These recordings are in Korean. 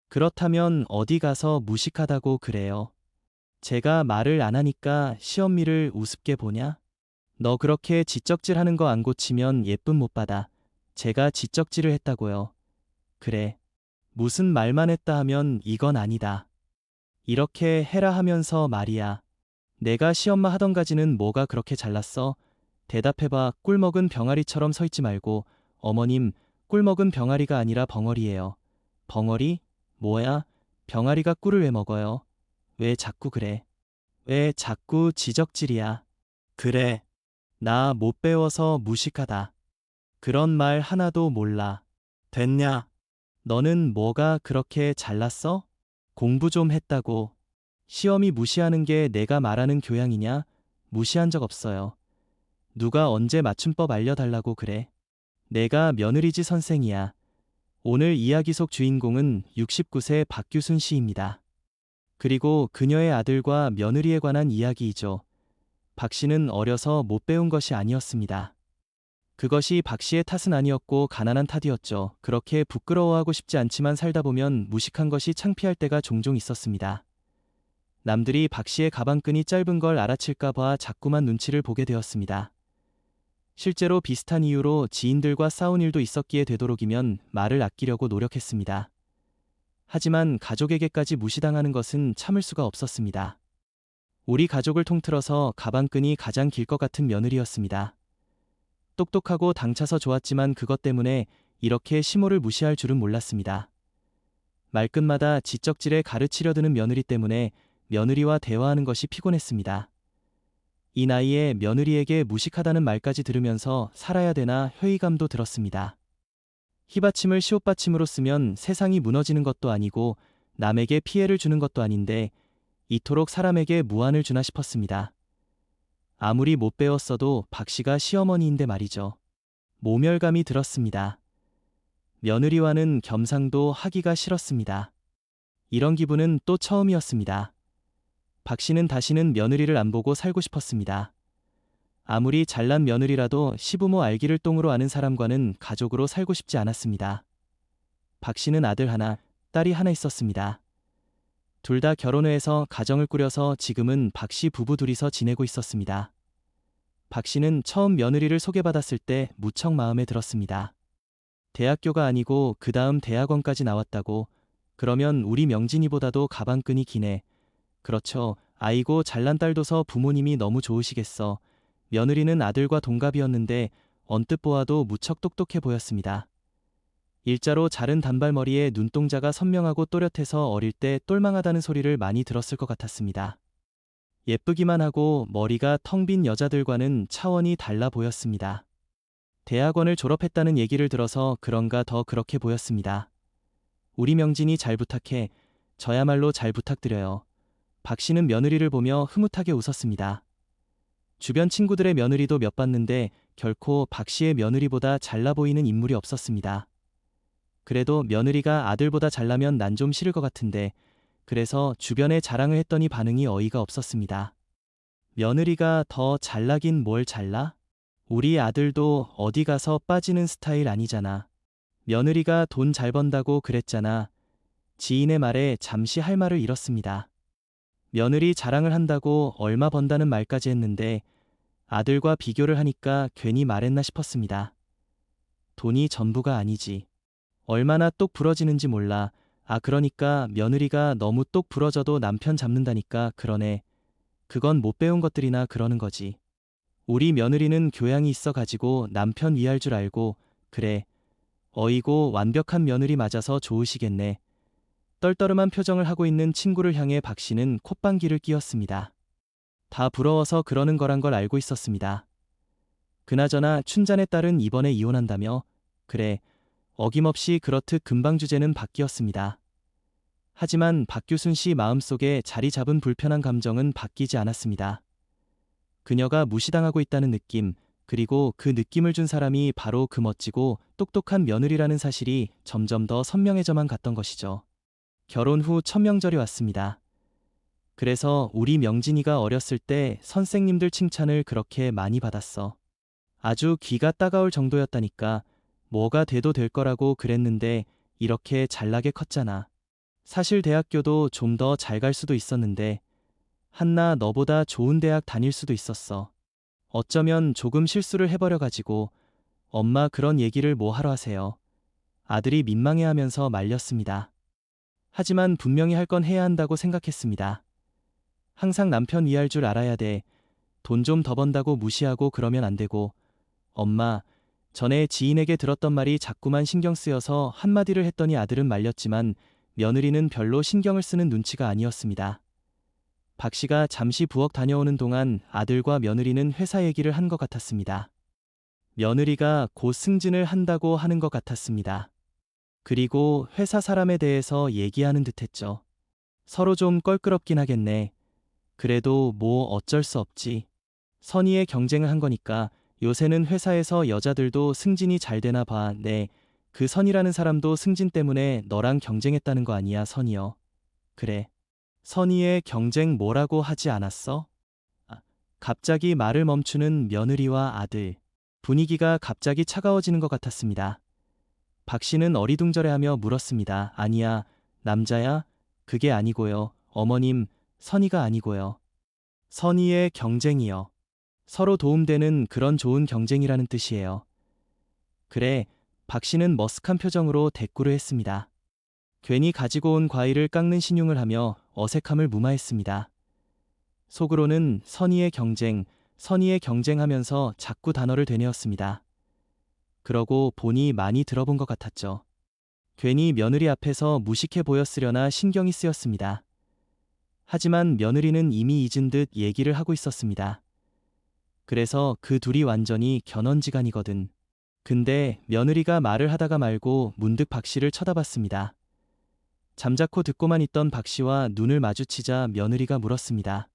그렇다면 어디 가서 무식하다고 그래요? 제가 말을 안 하니까 시엄미를 우습게 보냐? 너 그렇게 지적질하는 거 안 고치면 예쁨 못 받아. 제가 지적질을 했다고요. 그래. 무슨 말만 했다 하면 이건 아니다. 이렇게 해라 하면서 말이야. 내가 시엄마 하던 가지는 뭐가 그렇게 잘났어? 대답해봐. 꿀 먹은 병아리처럼 서 있지 말고. 어머님, 꿀 먹은 병아리가 아니라 벙어리예요. 벙어리? 뭐야? 병아리가 꿀을 왜 먹어요? 왜 자꾸 그래? 왜 자꾸 지적질이야? 그래. 나 못 배워서 무식하다. 그런 말 하나도 몰라. 됐냐? 너는 뭐가 그렇게 잘났어? 공부 좀 했다고. 시험이 무시하는 게 내가 말하는 교양이냐? 무시한 적 없어요. 누가 언제 맞춤법 알려달라고 그래? 내가 며느리지 선생이야. 오늘 이야기 속 주인공은 69세 박규순 씨입니다. 그리고 그녀의 아들과 며느리에 관한 이야기이죠. 박 씨는 어려서 못 배운 것이 아니었습니다. 그것이 박 씨의 탓은 아니었고 가난한 탓이었죠. 그렇게 부끄러워하고 싶지 않지만 살다 보면 무식한 것이 창피할 때가 종종 있었습니다. 남들이 박 씨의 가방끈이 짧은 걸 알아챌까 봐 자꾸만 눈치를 보게 되었습니다. 실제로 비슷한 이유로 지인들과 싸운 일도 있었기에 되도록이면 말을 아끼려고 노력했습니다. 하지만 가족에게까지 무시당하는 것은 참을 수가 없었습니다. 우리 가족을 통틀어서 가방끈이 가장 길 것 같은 며느리였습니다. 똑똑하고 당차서 좋았지만 그것 때문에 이렇게 시모를 무시할 줄은 몰랐습니다. 말끝마다 지적질에 가르치려 드는 며느리 때문에 며느리와 대화하는 것이 피곤했습니다. 이 나이에 며느리에게 무식하다는 말까지 들으면서 살아야 되나 회의감도 들었습니다. 희받침을 시옷받침으로 쓰면 세상이 무너지는 것도 아니고 남에게 피해를 주는 것도 아닌데 이토록 사람에게 무안을 주나 싶었습니다. 아무리 못 배웠어도 박 씨가 시어머니인데 말이죠. 모멸감이 들었습니다. 며느리와는 겸상도 하기가 싫었습니다. 이런 기분은 또 처음이었습니다. 박 씨는 다시는 며느리를 안 보고 살고 싶었습니다. 아무리 잘난 며느리라도 시부모 알기를 똥으로 아는 사람과는 가족으로 살고 싶지 않았습니다. 박 씨는 아들 하나, 딸이 하나 있었습니다. 둘 다 결혼을 해서 가정을 꾸려서 지금은 박 씨 부부 둘이서 지내고 있었습니다. 박 씨는 처음 며느리를 소개받았을 때 무척 마음에 들었습니다. 대학교가 아니고 그 다음 대학원까지 나왔다고. 그러면 우리 명진이보다도 가방끈이 기네. 그렇죠. 아이고 잘난 딸 둬서 부모님이 너무 좋으시겠어. 며느리는 아들과 동갑이었는데 언뜻 보아도 무척 똑똑해 보였습니다. 일자로 자른 단발머리에 눈동자가 선명하고 또렷해서 어릴 때 똘망하다는 소리를 많이 들었을 것 같았습니다. 예쁘기만 하고 머리가 텅 빈 여자들과는 차원이 달라 보였습니다. 대학원을 졸업했다는 얘기를 들어서 그런가 더 그렇게 보였습니다. 우리 명진이 잘 부탁해. 저야말로 잘 부탁드려요. 박 씨는 며느리를 보며 흐뭇하게 웃었습니다. 주변 친구들의 며느리도 몇 봤는데 결코 박 씨의 며느리보다 잘나 보이는 인물이 없었습니다. 그래도 며느리가 아들보다 잘나면 난 좀 싫을 것 같은데 그래서 주변에 자랑을 했더니 반응이 어이가 없었습니다. 며느리가 더 잘나긴 뭘 잘나? 우리 아들도 어디 가서 빠지는 스타일 아니잖아. 며느리가 돈 잘 번다고 그랬잖아. 지인의 말에 잠시 할 말을 잃었습니다. 며느리 자랑을 한다고 얼마 번다는 말까지 했는데 아들과 비교를 하니까 괜히 말했나 싶었습니다. 돈이 전부가 아니지. 얼마나 똑 부러지는지 몰라. 아 그러니까 며느리가 너무 똑 부러져도 남편 잡는다니까 그러네. 그건 못 배운 것들이나 그러는 거지. 우리 며느리는 교양이 있어 가지고 남편 위할 줄 알고 그래. 어이고 완벽한 며느리 맞아서 좋으시겠네. 떨떠름한 표정을 하고 있는 친구를 향해 박 씨는 콧방귀를 뀌었습니다. 다 부러워서 그러는 거란 걸 알고 있었습니다. 그나저나 춘자네 딸은 이번에 이혼한다며? 그래. 어김없이 그렇듯 금방 주제는 바뀌었습니다. 하지만 박규순 씨 마음속에 자리 잡은 불편한 감정은 바뀌지 않았습니다. 그녀가 무시당하고 있다는 느낌, 그리고 그 느낌을 준 사람이 바로 그 멋지고 똑똑한 며느리라는 사실이 점점 더 선명해져만 갔던 것이죠. 결혼 후 천명절이 왔습니다. 그래서 우리 명진이가 어렸을 때 선생님들 칭찬을 그렇게 많이 받았어. 아주 귀가 따가울 정도였다니까. 뭐가 돼도 될 거라고 그랬는데 이렇게 잘나게 컸잖아. 사실 대학교도 좀 더 잘 갈 수도 있었는데, 한나 너보다 좋은 대학 다닐 수도 있었어. 어쩌면 조금 실수를 해버려가지고, 엄마 그런 얘기를 뭐 하러 하세요. 아들이 민망해하면서 말렸습니다. 하지만 분명히 할 건 해야 한다고 생각했습니다. 항상 남편 위할 줄 알아야 돼. 돈 좀 더 번다고 무시하고 그러면 안 되고, 엄마, 전에 지인에게 들었던 말이 자꾸만 신경 쓰여서 한마디를 했더니 아들은 말렸지만 며느리는 별로 신경을 쓰는 눈치가 아니었습니다. 박 씨가 잠시 부엌 다녀오는 동안 아들과 며느리는 회사 얘기를 한 것 같았습니다. 며느리가 곧 승진을 한다고 하는 것 같았습니다. 그리고 회사 사람에 대해서 얘기하는 듯 했죠. 서로 좀 껄끄럽긴 하겠네. 그래도 뭐 어쩔 수 없지. 선의의 경쟁을 한 거니까. 요새는 회사에서 여자들도 승진이 잘 되나 봐. 네. 그 선이라는 사람도 승진 때문에 너랑 경쟁했다는 거 아니야, 선이여. 그래. 선의의 경쟁 뭐라고 하지 않았어? 아, 갑자기 말을 멈추는 며느리와 아들. 분위기가 갑자기 차가워지는 것 같았습니다. 박 씨는 어리둥절해하며 물었습니다. 아니야, 남자야? 그게 아니고요. 어머님, 선의가 아니고요. 선의의 경쟁이요. 서로 도움되는 그런 좋은 경쟁이라는 뜻이에요. 그래, 박 씨는 머쓱한 표정으로 대꾸를 했습니다. 괜히 가지고 온 과일을 깎는 신용을 하며 어색함을 무마했습니다. 속으로는 선의의 경쟁하면서 자꾸 단어를 되뇌었습니다. 그러고 보니 많이 들어본 것 같았죠. 괜히 며느리 앞에서 무식해 보였으려나 신경이 쓰였습니다. 하지만 며느리는 이미 잊은 듯 얘기를 하고 있었습니다. 그래서 그 둘이 완전히 견언지간이거든. 근데 며느리가 말을 하다가 말고 문득 박 씨를 쳐다봤습니다. 잠자코 듣고만 있던 박 씨와 눈을 마주치자 며느리가 물었습니다.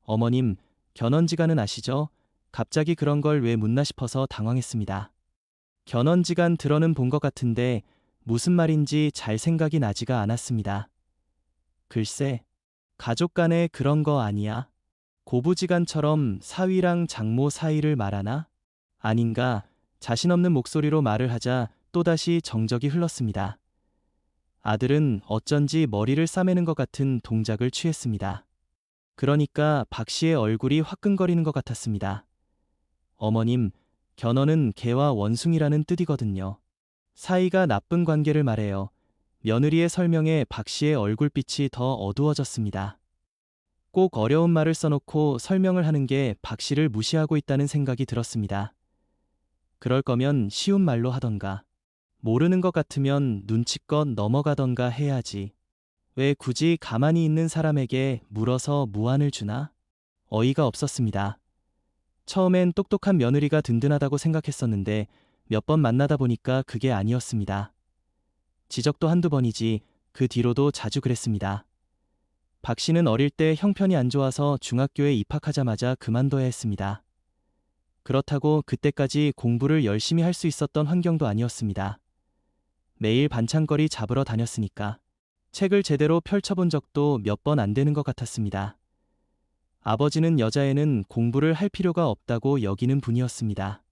어머님, 견언지간은 아시죠? 갑자기 그런 걸 왜 묻나 싶어서 당황했습니다. 견언지간 들어는 본 것 같은데 무슨 말인지 잘 생각이 나지가 않았습니다. 글쎄, 가족 간에 그런 거 아니야? 고부지간처럼 사위랑 장모 사이를 말하나? 아닌가? 자신 없는 목소리로 말을 하자 또다시 정적이 흘렀습니다. 아들은 어쩐지 머리를 싸매는 것 같은 동작을 취했습니다. 그러니까 박 씨의 얼굴이 화끈거리는 것 같았습니다. 어머님, 견언은 개와 원숭이라는 뜻이거든요. 사이가 나쁜 관계를 말해요. 며느리의 설명에 박 씨의 얼굴빛이 더 어두워졌습니다. 꼭 어려운 말을 써놓고 설명을 하는 게 박 씨를 무시하고 있다는 생각이 들었습니다. 그럴 거면 쉬운 말로 하던가. 모르는 것 같으면 눈치껏 넘어가던가 해야지. 왜 굳이 가만히 있는 사람에게 물어서 무안을 주나? 어이가 없었습니다. 처음엔 똑똑한 며느리가 든든하다고 생각했었는데 몇 번 만나다 보니까 그게 아니었습니다. 지적도 한두 번이지 그 뒤로도 자주 그랬습니다. 박 씨는 어릴 때 형편이 안 좋아서 중학교에 입학하자마자 그만둬야 했습니다. 그렇다고 그때까지 공부를 열심히 할 수 있었던 환경도 아니었습니다. 매일 반찬거리 잡으러 다녔으니까 책을 제대로 펼쳐본 적도 몇 번 안 되는 것 같았습니다. 아버지는 여자애는 공부를 할 필요가 없다고 여기는 분이었습니다.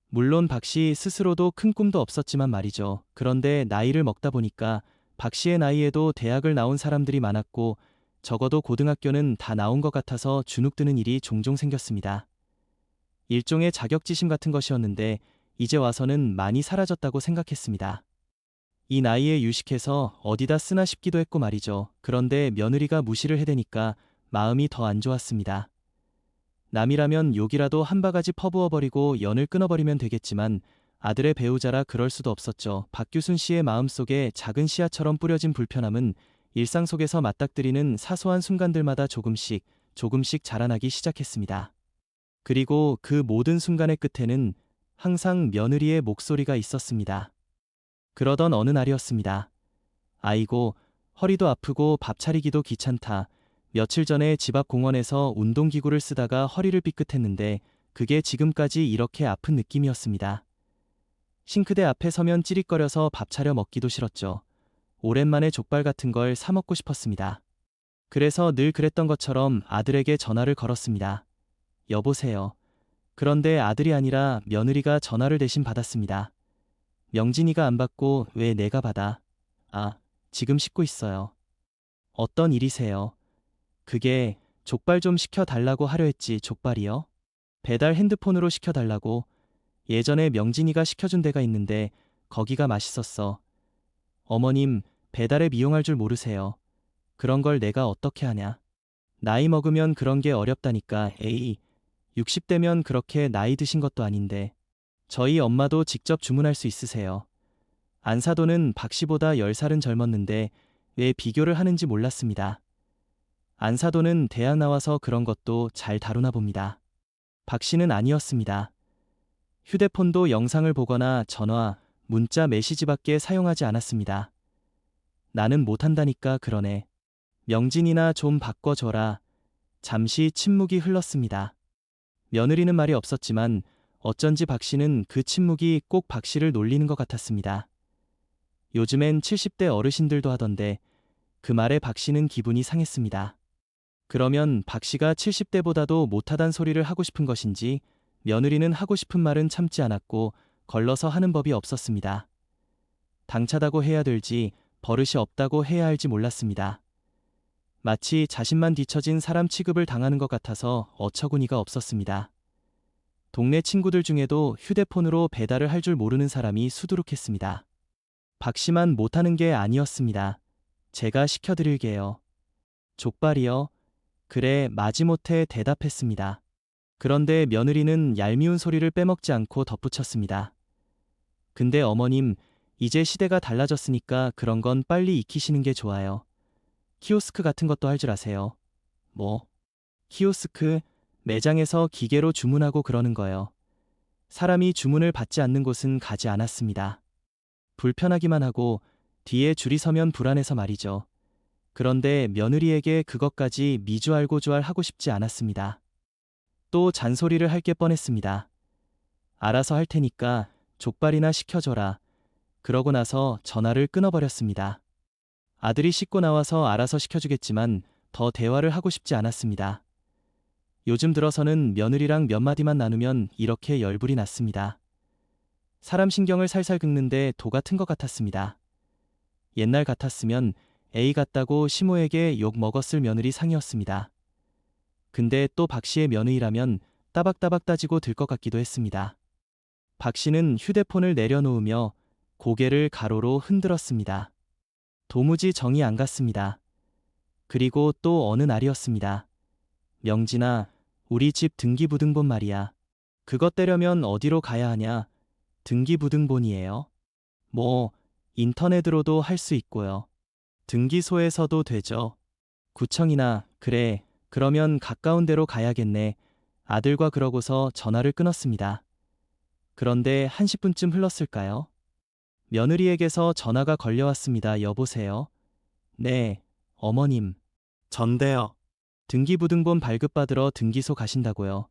물론 박 씨 스스로도 큰 꿈도 없었지만 말이죠. 그런데 나이를 먹다 보니까 박 씨의 나이에도 대학을 나온 사람들이 많았고 적어도 고등학교는 다 나온 것 같아서 주눅드는 일이 종종 생겼습니다. 일종의 자격지심 같은 것이었는데 이제 와서는 많이 사라졌다고 생각했습니다. 이 나이에 유식해서 어디다 쓰나 싶기도 했고 말이죠. 그런데 며느리가 무시를 해대니까 마음이 더 안 좋았습니다. 남이라면 욕이라도 한 바가지 퍼부어버리고 연을 끊어버리면 되겠지만 아들의 배우자라 그럴 수도 없었죠. 박규순 씨의 마음속에 작은 씨앗처럼 뿌려진 불편함은 일상 속에서 맞닥뜨리는 사소한 순간들마다 조금씩 자라나기 시작했습니다. 그리고 그 모든 순간의 끝에는 항상 며느리의 목소리가 있었습니다. 그러던 어느 날이었습니다. 아이고, 허리도 아프고 밥 차리기도 귀찮다. 며칠 전에 집 앞 공원에서 운동기구를 쓰다가 허리를 삐끗했는데 그게 지금까지 이렇게 아픈 느낌이었습니다. 싱크대 앞에 서면 찌릿거려서 밥 차려 먹기도 싫었죠. 오랜만에 족발 같은 걸 사 먹고 싶었습니다. 그래서 늘 그랬던 것처럼 아들에게 전화를 걸었습니다. 여보세요. 그런데 아들이 아니라 며느리가 전화를 대신 받았습니다. 명진이가 안 받고 왜 내가 받아? 아, 지금 씻고 있어요. 어떤 일이세요? 그게 족발 좀 시켜달라고 하려 했지. 족발이요? 배달 핸드폰으로 시켜달라고. 예전에 명진이가 시켜준 데가 있는데 거기가 맛있었어. 어머님, 배달앱 이용할 줄 모르세요. 그런 걸 내가 어떻게 하냐. 나이 먹으면 그런 게 어렵다니까. 에이, 60대면 그렇게 나이 드신 것도 아닌데. 저희 엄마도 직접 주문할 수 있으세요. 안사도는 박 씨보다 10살은 젊었는데 왜 비교를 하는지 몰랐습니다. 안사도는 대학 나와서 그런 것도 잘 다루나 봅니다. 박 씨는 아니었습니다. 휴대폰도 영상을 보거나 전화, 문자 메시지밖에 사용하지 않았습니다. 나는 못한다니까 그러네. 명진이나 좀 바꿔줘라. 잠시 침묵이 흘렀습니다. 며느리는 말이 없었지만 어쩐지 박 씨는 그 침묵이 꼭 박 씨를 놀리는 것 같았습니다. 요즘엔 70대 어르신들도 하던데 그 말에 박 씨는 기분이 상했습니다. 그러면 박 씨가 70대보다도 못하단 소리를 하고 싶은 것인지 며느리는 하고 싶은 말은 참지 않았고 걸러서 하는 법이 없었습니다. 당차다고 해야 될지 버릇이 없다고 해야 할지 몰랐습니다. 마치 자신만 뒤처진 사람 취급을 당하는 것 같아서 어처구니가 없었습니다. 동네 친구들 중에도 휴대폰으로 배달을 할 줄 모르는 사람이 수두룩했습니다. 박 씨만 못하는 게 아니었습니다. 제가 시켜드릴게요. 족발이요? 그래, 마지못해 대답했습니다. 그런데 며느리는 얄미운 소리를 빼먹지 않고 덧붙였습니다. 근데 어머님, 이제 시대가 달라졌으니까 그런 건 빨리 익히시는 게 좋아요. 키오스크 같은 것도 할 줄 아세요? 뭐? 키오스크? 매장에서 기계로 주문하고 그러는 거요. 사람이 주문을 받지 않는 곳은 가지 않았습니다. 불편하기만 하고 뒤에 줄이 서면 불안해서 말이죠. 그런데 며느리에게 그것까지 미주알고주알 하고 싶지 않았습니다. 또 잔소리를 할 게 뻔했습니다. 알아서 할 테니까 족발이나 시켜줘라. 그러고 나서 전화를 끊어버렸습니다. 아들이 씻고 나와서 알아서 시켜주겠지만 더 대화를 하고 싶지 않았습니다. 요즘 들어서는 며느리랑 몇 마디만 나누면 이렇게 열불이 났습니다. 사람 신경을 살살 긁는데 도 같은 것 같았습니다. 옛날 같았으면 에이 같다고 시모에게 욕 먹었을 며느리 상이었습니다. 근데 또 박 씨의 며느리라면 따박따박 따지고 들 것 같기도 했습니다. 박 씨는 휴대폰을 내려놓으며 고개를 가로로 흔들었습니다. 도무지 정이 안 갔습니다. 그리고 또 어느 날이었습니다. 명진아, 우리 집 등기부등본 말이야. 그것 떼려면 어디로 가야 하냐? 등기부등본이에요. 뭐, 인터넷으로도 할 수 있고요. 등기소에서도 되죠. 구청이나, 그래, 그러면 가까운 데로 가야겠네. 아들과 그러고서 전화를 끊었습니다. 그런데 한 10분쯤 흘렀을까요? 며느리에게서 전화가 걸려왔습니다. 여보세요? 네, 어머님. 전데요. 등기부등본 발급받으러 등기소 가신다고요.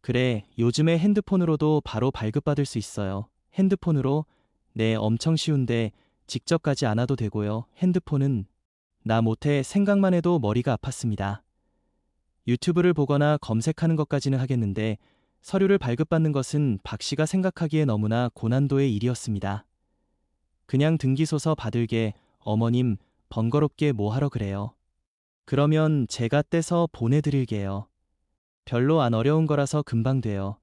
그래, 요즘에 핸드폰으로도 바로 발급받을 수 있어요. 핸드폰으로? 네, 엄청 쉬운데 직접 가지 않아도 되고요. 핸드폰은 나 못해 생각만 해도 머리가 아팠습니다. 유튜브를 보거나 검색하는 것까지는 하겠는데 서류를 발급받는 것은 박 씨가 생각하기에 너무나 고난도의 일이었습니다. 그냥 등기소서 받을게, 어머님, 번거롭게 뭐 하러 그래요. 그러면 제가 떼서 보내드릴게요. 별로 안 어려운 거라서 금방 돼요.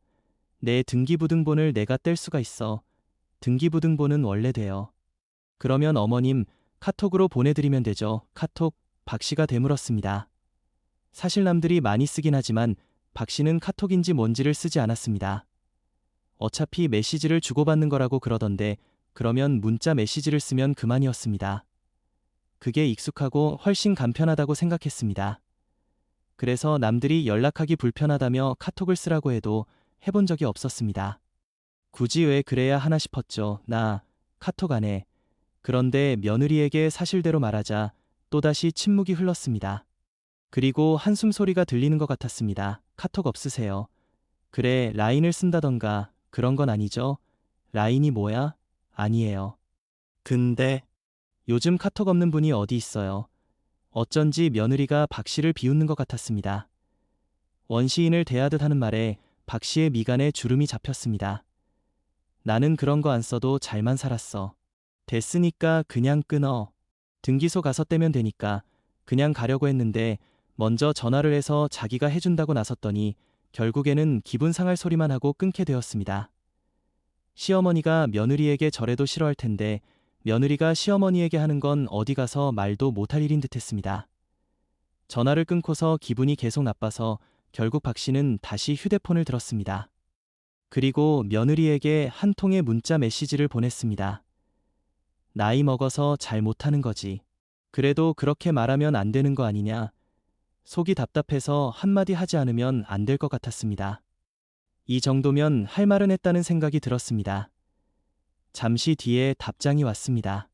내 등기부등본을 내가 뗄 수가 있어. 등기부등본은 원래 돼요. 그러면 어머님, 카톡으로 보내드리면 되죠. 카톡, 박 씨가 되물었습니다. 사실 남들이 많이 쓰긴 하지만 박 씨는 카톡인지 뭔지를 쓰지 않았습니다. 어차피 메시지를 주고받는 거라고 그러던데 그러면 문자 메시지를 쓰면 그만이었습니다. 그게 익숙하고 훨씬 간편하다고 생각했습니다. 그래서 남들이 연락하기 불편하다며 카톡을 쓰라고 해도 해본 적이 없었습니다. 굳이 왜 그래야 하나 싶었죠. 나 카톡 안 해. 그런데 며느리에게 사실대로 말하자 또다시 침묵이 흘렀습니다. 그리고 한숨 소리가 들리는 것 같았습니다. 카톡 없으세요? 그래, 라인을 쓴다던가 그런 건 아니죠? 라인이 뭐야? 아니에요. 근데 요즘 카톡 없는 분이 어디 있어요? 어쩐지 며느리가 박 씨를 비웃는 것 같았습니다. 원시인을 대하듯 하는 말에 박 씨의 미간에 주름이 잡혔습니다. 나는 그런 거 안 써도 잘만 살았어. 됐으니까 그냥 끊어. 등기소 가서 떼면 되니까 그냥 가려고 했는데 먼저 전화를 해서 자기가 해준다고 나섰더니 결국에는 기분 상할 소리만 하고 끊게 되었습니다. 시어머니가 며느리에게 저래도 싫어할 텐데 며느리가 시어머니에게 하는 건 어디 가서 말도 못할 일인 듯 했습니다. 전화를 끊고서 기분이 계속 나빠서 결국 박 씨는 다시 휴대폰을 들었습니다. 그리고 며느리에게 한 통의 문자 메시지를 보냈습니다. 나이 먹어서 잘 못하는 거지. 그래도 그렇게 말하면 안 되는 거 아니냐. 속이 답답해서 한마디 하지 않으면 안 될 것 같았습니다. 이 정도면 할 말은 했다는 생각이 들었습니다. 잠시 뒤에 답장이 왔습니다.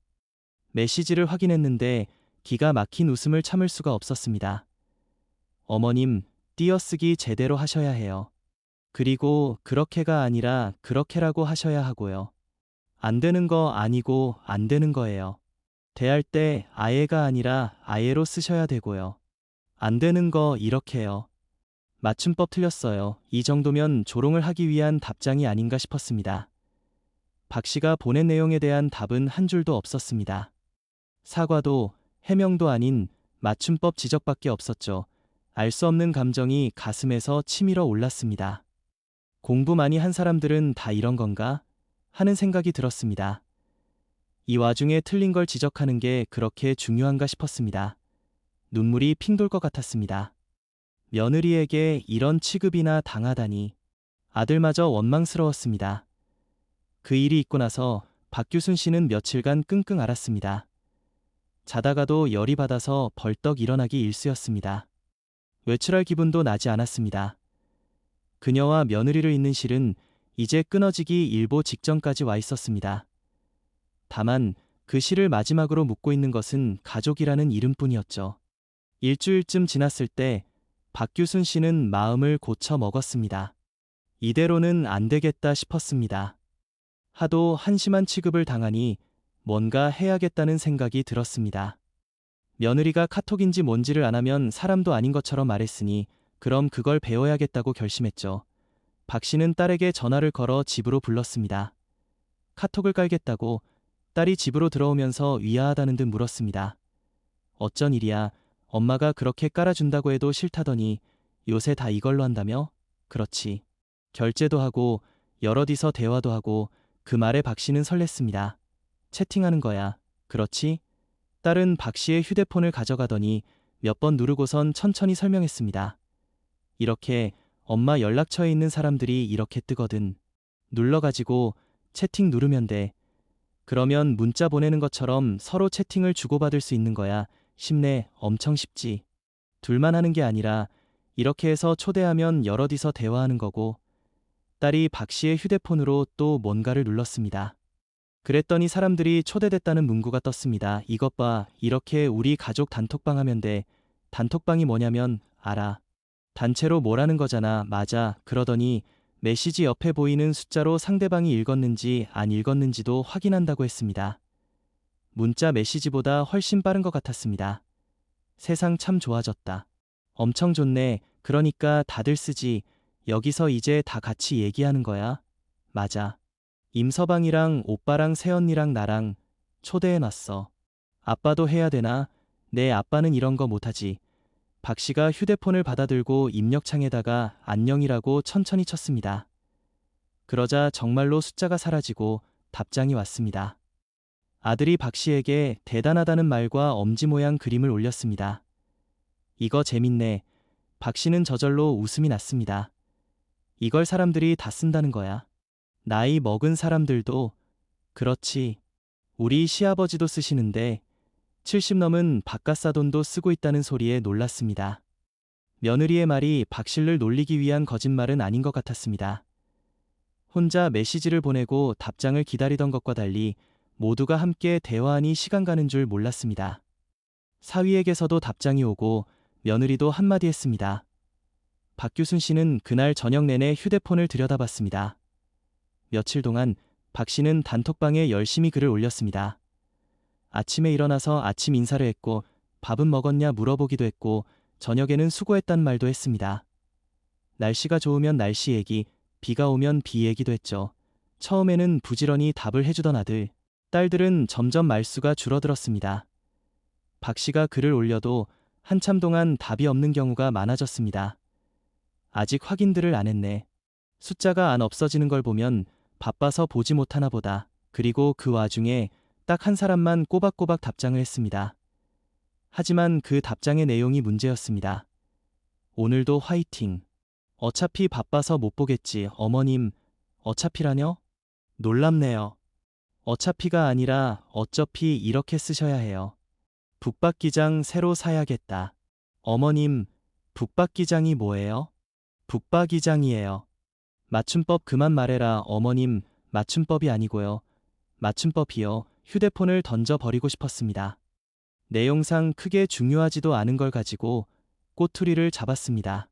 메시지를 확인했는데 기가 막힌 웃음을 참을 수가 없었습니다. 어머님, 띄어쓰기 제대로 하셔야 해요. 그리고 그렇게가 아니라 그렇게라고 하셔야 하고요. 안 되는 거 아니고 안 되는 거예요. 대할 때 아예가 아니라 아예로 쓰셔야 되고요. 안 되는 거 이렇게요. 맞춤법 틀렸어요. 이 정도면 조롱을 하기 위한 답장이 아닌가 싶었습니다. 박 씨가 보낸 내용에 대한 답은 한 줄도 없었습니다. 사과도 해명도 아닌 맞춤법 지적밖에 없었죠. 알 수 없는 감정이 가슴에서 치밀어 올랐습니다. 공부 많이 한 사람들은 다 이런 건가? 하는 생각이 들었습니다. 이 와중에 틀린 걸 지적하는 게 그렇게 중요한가 싶었습니다. 눈물이 핑 돌 것 같았습니다. 며느리에게 이런 취급이나 당하다니. 아들마저 원망스러웠습니다. 그 일이 있고 나서 박규순 씨는 며칠간 끙끙 앓았습니다. 자다가도 열이 받아서 벌떡 일어나기 일쑤였습니다. 외출할 기분도 나지 않았습니다. 그녀와 며느리를 잇는 실은 이제 끊어지기 일보 직전까지 와 있었습니다. 다만 그 실을 마지막으로 묶고 있는 것은 가족이라는 이름뿐이었죠. 일주일쯤 지났을 때 박규순 씨는 마음을 고쳐 먹었습니다. 이대로는 안 되겠다 싶었습니다. 하도 한심한 취급을 당하니 뭔가 해야겠다는 생각이 들었습니다. 며느리가 카톡인지 뭔지를 안 하면 사람도 아닌 것처럼 말했으니 그럼 그걸 배워야겠다고 결심했죠. 박 씨는 딸에게 전화를 걸어 집으로 불렀습니다. 카톡을 깔겠다고 딸이 집으로 들어오면서 위아하다는 듯 물었습니다. 어쩐 일이야. 엄마가 그렇게 깔아준다고 해도 싫다더니 요새 다 이걸로 한다며? 그렇지. 결제도 하고 여럿이서 대화도 하고. 그 말에 박 씨는 설렜습니다. 채팅하는 거야. 그렇지? 딸은 박 씨의 휴대폰을 가져가더니 몇 번 누르고선 천천히 설명했습니다. 이렇게 엄마 연락처에 있는 사람들이 이렇게 뜨거든. 눌러가지고 채팅 누르면 돼. 그러면 문자 보내는 것처럼 서로 채팅을 주고받을 수 있는 거야. 쉽네. 엄청 쉽지. 둘만 하는 게 아니라 이렇게 해서 초대하면 여럿이서 대화하는 거고. 딸이 박 씨의 휴대폰으로 또 뭔가를 눌렀습니다. 그랬더니 사람들이 초대됐다는 문구가 떴습니다. 이것 봐. 이렇게 우리 가족 단톡방 하면 돼. 단톡방이 뭐냐면 알아. 단체로 뭐라는 거잖아. 맞아. 그러더니 메시지 옆에 보이는 숫자로 상대방이 읽었는지 안 읽었는지도 확인한다고 했습니다. 문자 메시지보다 훨씬 빠른 것 같았습니다. 세상 참 좋아졌다. 엄청 좋네. 그러니까 다들 쓰지. 여기서 이제 다 같이 얘기하는 거야. 맞아. 임서방이랑 오빠랑 새언니랑 나랑 초대해놨어. 아빠도 해야 되나? 내 아빠는 이런 거 못하지. 박 씨가 휴대폰을 받아들고 입력창에다가 안녕이라고 천천히 쳤습니다. 그러자 정말로 숫자가 사라지고 답장이 왔습니다. 아들이 박 씨에게 대단하다는 말과 엄지 모양 그림을 올렸습니다. 이거 재밌네. 박 씨는 저절로 웃음이 났습니다. 이걸 사람들이 다 쓴다는 거야. 나이 먹은 사람들도. 그렇지. 우리 시아버지도 쓰시는데 70 넘은 박가사돈도 쓰고 있다는 소리에 놀랐습니다. 며느리의 말이 박 씨를 놀리기 위한 거짓말은 아닌 것 같았습니다. 혼자 메시지를 보내고 답장을 기다리던 것과 달리 모두가 함께 대화하니 시간 가는 줄 몰랐습니다. 사위에게서도 답장이 오고 며느리도 한마디 했습니다. 박규순 씨는 그날 저녁 내내 휴대폰을 들여다봤습니다. 며칠 동안 박 씨는 단톡방에 열심히 글을 올렸습니다. 아침에 일어나서 아침 인사를 했고 밥은 먹었냐 물어보기도 했고 저녁에는 수고했단 말도 했습니다. 날씨가 좋으면 날씨 얘기, 비가 오면 비 얘기도 했죠. 처음에는 부지런히 답을 해주던 아들, 딸들은 점점 말수가 줄어들었습니다. 박 씨가 글을 올려도 한참 동안 답이 없는 경우가 많아졌습니다. 아직 확인들을 안 했네. 숫자가 안 없어지는 걸 보면 바빠서 보지 못하나 보다. 그리고 그 와중에 딱 한 사람만 꼬박꼬박 답장을 했습니다. 하지만 그 답장의 내용이 문제였습니다. 오늘도 화이팅. 어차피 바빠서 못 보겠지. 어머님, 어차피라뇨? 놀랍네요. 어차피가 아니라 어차피 이렇게 쓰셔야 해요. 북박기장 새로 사야겠다. 어머님, 북박기장이 뭐예요? 북박이장이에요. 맞춤법 그만 말해라. 어머님, 맞춤법이 아니고요. 맞춤법이요. 휴대폰을 던져 버리고 싶었습니다. 내용상 크게 중요하지도 않은 걸 가지고 꼬투리를 잡았습니다.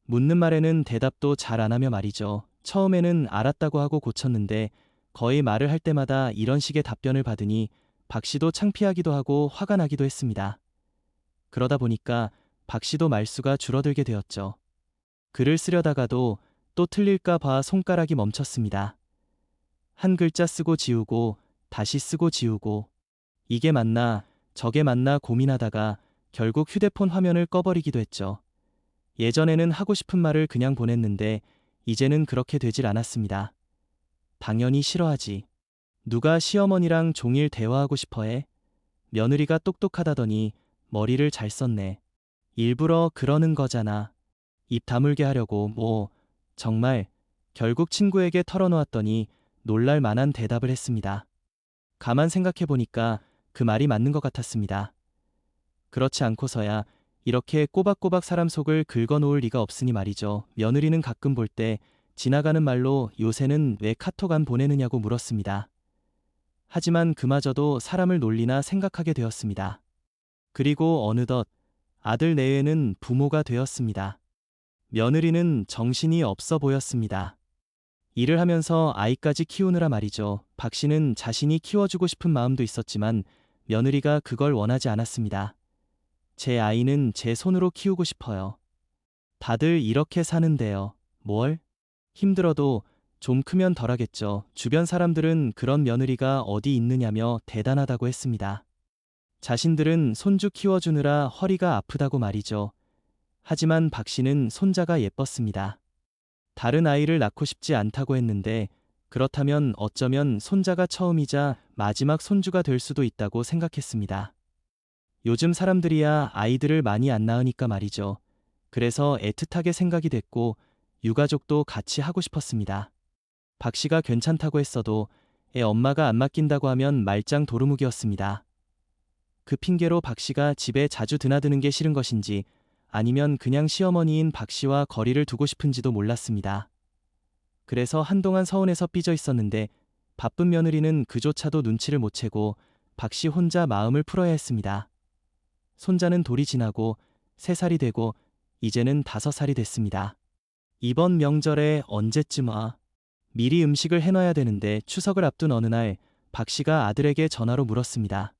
묻는 말에는 대답도 잘 안 하며 말이죠. 처음에는 알았다고 하고 고쳤는데 거의 말을 할 때마다 이런 식의 답변을 받으니 박 씨도 창피하기도 하고 화가 나기도 했습니다. 그러다 보니까 박 씨도 말수가 줄어들게 되었죠. 글을 쓰려다가도 또 틀릴까 봐 손가락이 멈췄습니다. 한 글자 쓰고 지우고 다시 쓰고 지우고 이게 맞나 저게 맞나 고민하다가 결국 휴대폰 화면을 꺼버리기도 했죠. 예전에는 하고 싶은 말을 그냥 보냈는데 이제는 그렇게 되질 않았습니다. 당연히 싫어하지. 누가 시어머니랑 종일 대화하고 싶어해? 며느리가 똑똑하다더니 머리를 잘 썼네. 일부러 그러는 거잖아. 입 다물게 하려고 뭐 정말 결국 친구에게 털어놓았더니 놀랄 만한 대답을 했습니다. 가만 생각해보니까 그 말이 맞는 것 같았습니다. 그렇지 않고서야 이렇게 꼬박꼬박 사람 속을 긁어놓을 리가 없으니 말이죠. 며느리는 가끔 볼 때 지나가는 말로 요새는 왜 카톡 안 보내느냐고 물었습니다. 하지만 그마저도 사람을 놀리나 생각하게 되었습니다. 그리고 어느덧 아들 내외는 부모가 되었습니다. 며느리는 정신이 없어 보였습니다. 일을 하면서 아이까지 키우느라 말이죠. 박 씨는 자신이 키워주고 싶은 마음도 있었지만 며느리가 그걸 원하지 않았습니다. 제 아이는 제 손으로 키우고 싶어요. 다들 이렇게 사는데요. 뭘? 힘들어도 좀 크면 덜하겠죠. 주변 사람들은 그런 며느리가 어디 있느냐며 대단하다고 했습니다. 자신들은 손주 키워주느라 허리가 아프다고 말이죠. 하지만 박 씨는 손자가 예뻤습니다. 다른 아이를 낳고 싶지 않다고 했는데 그렇다면 어쩌면 손자가 처음이자 마지막 손주가 될 수도 있다고 생각했습니다. 요즘 사람들이야 아이들을 많이 안 낳으니까 말이죠. 그래서 애틋하게 생각이 됐고 유가족도 같이 하고 싶었습니다. 박 씨가 괜찮다고 했어도 애 엄마가 안 맡긴다고 하면 말짱 도루묵이었습니다. 그 핑계로 박 씨가 집에 자주 드나드는 게 싫은 것인지 아니면 그냥 시어머니인 박 씨와 거리를 두고 싶은지도 몰랐습니다. 그래서 한동안 서운해서 삐져 있었는데 바쁜 며느리는 그조차도 눈치를 못 채고 박 씨 혼자 마음을 풀어야 했습니다. 손자는 돌이 지나고 3살이 되고 이제는 5살이 됐습니다. 이번 명절에 언제쯤 와? 미리 음식을 해놔야 되는데 추석을 앞둔 어느 날 박 씨가 아들에게 전화로 물었습니다.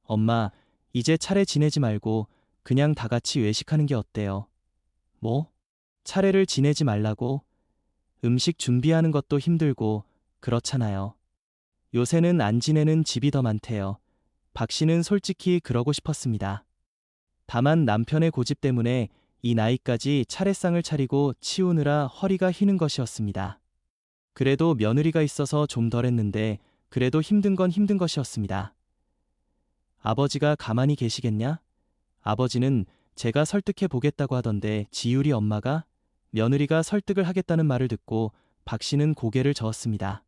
엄마, 이제 차례 지내지 말고 그냥 다 같이 외식하는 게 어때요? 뭐? 차례를 지내지 말라고? 음식 준비하는 것도 힘들고 그렇잖아요. 요새는 안 지내는 집이 더 많대요. 박 씨는 솔직히 그러고 싶었습니다. 다만 남편의 고집 때문에 이 나이까지 차례상을 차리고 치우느라 허리가 휘는 것이었습니다. 그래도 며느리가 있어서 좀 덜했는데 그래도 힘든 건 힘든 것이었습니다. 아버지가 가만히 계시겠냐? 아버지는 제가 설득해 보겠다고 하던데 지율이 엄마가? 며느리가 설득을 하겠다는 말을 듣고 박 씨는 고개를 저었습니다.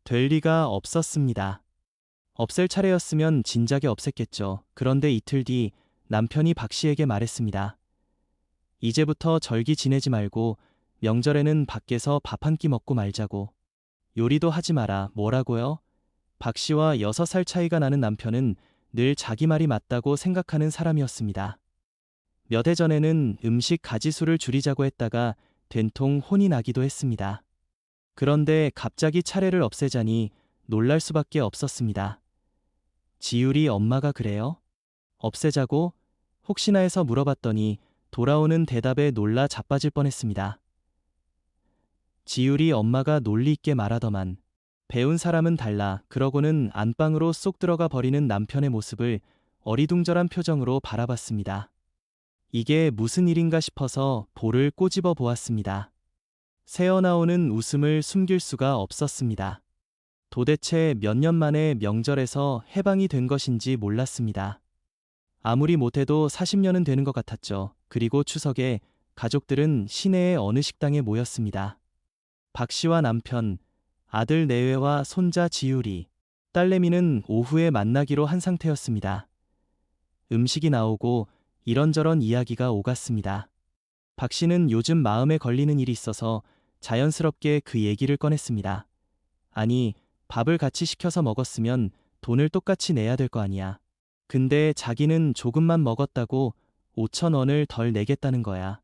될 리가 없었습니다. 없앨 차례였으면 진작에 없앴겠죠. 그런데 이틀 뒤 남편이 박 씨에게 말했습니다. 이제부터 절기 지내지 말고 명절에는 밖에서 밥 한 끼 먹고 말자고. 요리도 하지 마라. 뭐라고요? 박 씨와 6살 차이가 나는 남편은 늘 자기 말이 맞다고 생각하는 사람이었습니다. 몇 해 전에는 음식 가지수를 줄이자고 했다가 된통 혼이 나기도 했습니다. 그런데 갑자기 차례를 없애자니 놀랄 수밖에 없었습니다. 지율이 엄마가 그래요? 없애자고? 혹시나 해서 물어봤더니 돌아오는 대답에 놀라 자빠질 뻔했습니다. 지율이 엄마가 논리 있게 말하더만. 배운 사람은 달라. 그러고는 안방으로 쏙 들어가 버리는 남편의 모습을 어리둥절한 표정으로 바라봤습니다. 이게 무슨 일인가 싶어서 볼을 꼬집어 보았습니다. 새어나오는 웃음을 숨길 수가 없었습니다. 도대체 몇 년 만에 명절에서 해방이 된 것인지 몰랐습니다. 아무리 못해도 40년은 되는 것 같았죠. 그리고 추석에 가족들은 시내의 어느 식당에 모였습니다. 박 씨와 남편, 아들 내외와 손자 지율이, 딸내미는 오후에 만나기로 한 상태였습니다. 음식이 나오고 이런저런 이야기가 오갔습니다. 박 씨는 요즘 마음에 걸리는 일이 있어서 자연스럽게 그 얘기를 꺼냈습니다. 아니, 밥을 같이 시켜서 먹었으면 돈을 똑같이 내야 될 거 아니야. 근데 자기는 조금만 먹었다고 5천 원을 덜 내겠다는 거야.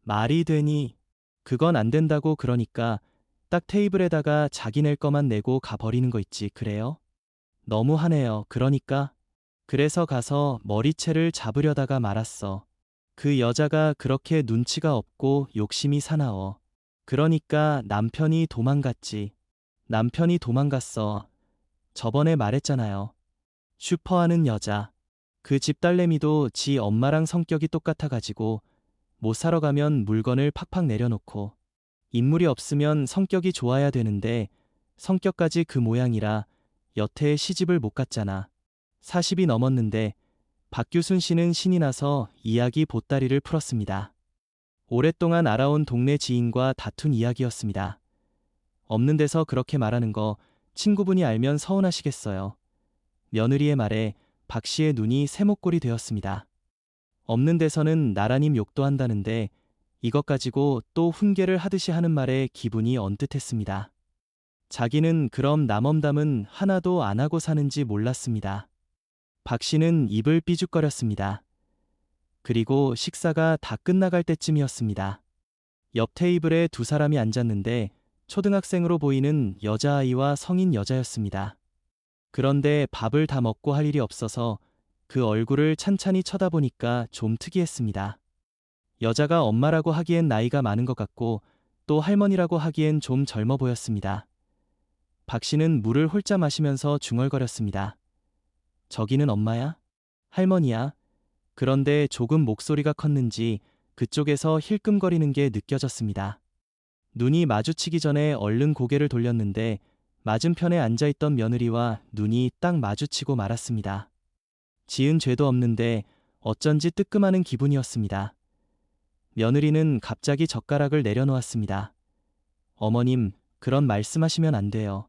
말이 되니? 그건 안 된다고. 그러니까 딱 테이블에다가 자기 낼 거만 내고 가버리는 거 있지. 그래요? 너무하네요. 그러니까. 그래서 가서 머리채를 잡으려다가 말았어. 그 여자가 그렇게 눈치가 없고 욕심이 사나워. 그러니까 남편이 도망갔지. 남편이 도망갔어. 저번에 말했잖아요. 슈퍼하는 여자. 그 집 딸내미도 지 엄마랑 성격이 똑같아가지고 못 사러 가면 물건을 팍팍 내려놓고, 인물이 없으면 성격이 좋아야 되는데 성격까지 그 모양이라 여태 시집을 못 갔잖아. 40이 넘었는데. 박규순 씨는 신이 나서 이야기 보따리를 풀었습니다. 오랫동안 알아온 동네 지인과 다툰 이야기였습니다. 없는 데서 그렇게 말하는 거 친구분이 알면 서운하시겠어요. 며느리의 말에 박 씨의 눈이 새목골이 되었습니다. 없는 데서는 나라님 욕도 한다는데 이것 가지고 또 훈계를 하듯이 하는 말에 기분이 언뜻했습니다. 자기는 그럼 남엄담은 하나도 안 하고 사는지 몰랐습니다. 박 씨는 입을 삐죽거렸습니다. 그리고 식사가 다 끝나갈 때쯤이었습니다. 옆 테이블에 두 사람이 앉았는데 초등학생으로 보이는 여자아이와 성인 여자였습니다. 그런데 밥을 다 먹고 할 일이 없어서 그 얼굴을 찬찬히 쳐다보니까 좀 특이했습니다. 여자가 엄마라고 하기엔 나이가 많은 것 같고 또 할머니라고 하기엔 좀 젊어 보였습니다. 박 씨는 물을 홀짜 마시면서 중얼거렸습니다. 저기는 엄마야? 할머니야? 그런데 조금 목소리가 컸는지 그쪽에서 힐끔거리는 게 느껴졌습니다. 눈이 마주치기 전에 얼른 고개를 돌렸는데 맞은편에 앉아있던 며느리와 눈이 딱 마주치고 말았습니다. 지은 죄도 없는데 어쩐지 뜨끔하는 기분이었습니다. 며느리는 갑자기 젓가락을 내려놓았습니다. 어머님, 그런 말씀하시면 안 돼요.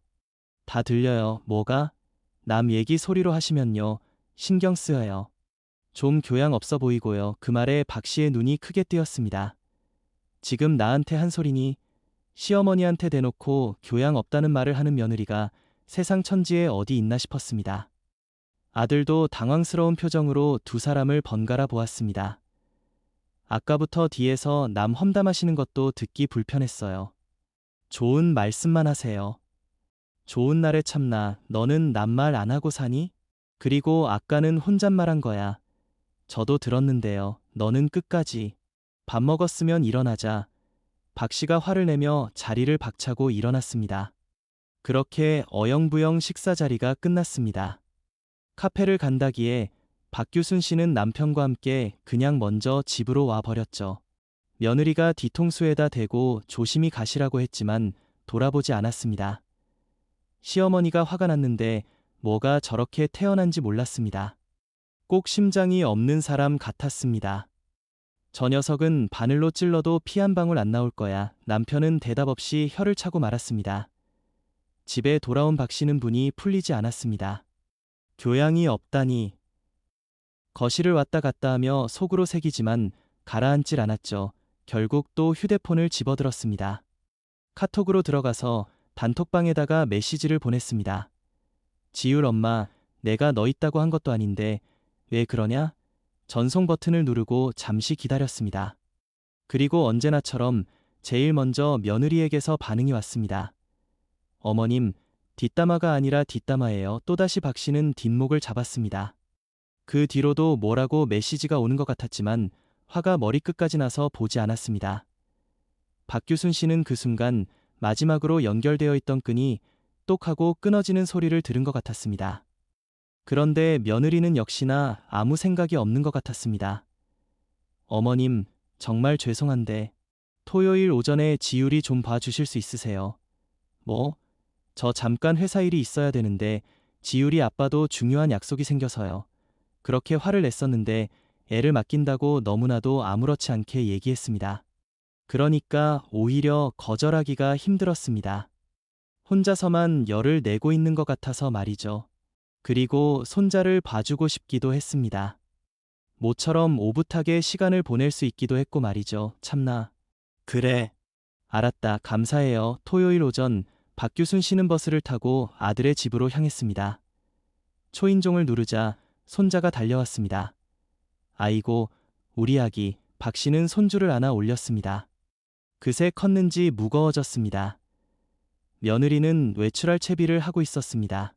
다 들려요. 뭐가? 남 얘기 소리로 하시면요. 신경 쓰여요. 좀 교양 없어 보이고요. 그 말에 박 씨의 눈이 크게 뜨였습니다. 지금 나한테 한 소리니? 시어머니한테 대놓고 교양 없다는 말을 하는 며느리가 세상 천지에 어디 있나 싶었습니다. 아들도 당황스러운 표정으로 두 사람을 번갈아 보았습니다. 아까부터 뒤에서 남 험담하시는 것도 듣기 불편했어요. 좋은 말씀만 하세요. 좋은 날에 참나. 너는 남 말 안 하고 사니? 그리고 아까는 혼잣말한 거야. 저도 들었는데요. 너는 끝까지. 밥 먹었으면 일어나자. 박 씨가 화를 내며 자리를 박차고 일어났습니다. 그렇게 어영부영 식사 자리가 끝났습니다. 카페를 간다기에 박규순 씨는 남편과 함께 그냥 먼저 집으로 와 버렸죠. 며느리가 뒤통수에다 대고 조심히 가시라고 했지만 돌아보지 않았습니다. 시어머니가 화가 났는데 뭐가 저렇게 태어난지 몰랐습니다. 꼭 심장이 없는 사람 같았습니다. 저 녀석은 바늘로 찔러도 피 한 방울 안 나올 거야. 남편은 대답 없이 혀를 차고 말았습니다. 집에 돌아온 박 씨는 분이 풀리지 않았습니다. 교양이 없다니. 거실을 왔다 갔다 하며 속으로 새기지만 가라앉질 않았죠. 결국 또 휴대폰을 집어들었습니다. 카톡으로 들어가서 단톡방에다가 메시지를 보냈습니다. 지율 엄마, 내가 너 있다고 한 것도 아닌데 왜 그러냐? 전송 버튼을 누르고 잠시 기다렸습니다. 그리고 언제나처럼 제일 먼저 며느리에게서 반응이 왔습니다. 어머님, 뒷담화가 아니라 뒷담화예요. 또다시 박 씨는 뒷목을 잡았습니다. 그 뒤로도 뭐라고 메시지가 오는 것 같았지만 화가 머리끝까지 나서 보지 않았습니다. 박규순 씨는 그 순간 마지막으로 연결되어 있던 끈이 똑 하고 끊어지는 소리를 들은 것 같았습니다. 그런데 며느리는 역시나 아무 생각이 없는 것 같았습니다. 어머님, 정말 죄송한데 토요일 오전에 지율이 좀 봐주실 수 있으세요? 뭐? 저 잠깐 회사 일이 있어야 되는데 지율이 아빠도 중요한 약속이 생겨서요. 그렇게 화를 냈었는데 애를 맡긴다고 너무나도 아무렇지 않게 얘기했습니다. 그러니까 오히려 거절하기가 힘들었습니다. 혼자서만 열을 내고 있는 것 같아서 말이죠. 그리고 손자를 봐주고 싶기도 했습니다. 모처럼 오붓하게 시간을 보낼 수 있기도 했고 말이죠. 참나. 그래. 알았다. 감사해요. 토요일 오전 박규순 씨는 버스를 타고 아들의 집으로 향했습니다. 초인종을 누르자 손자가 달려왔습니다. 아이고, 우리 아기, 박 씨는 손주를 안아 올렸습니다. 그새 컸는지 무거워졌습니다. 며느리는 외출할 채비를 하고 있었습니다.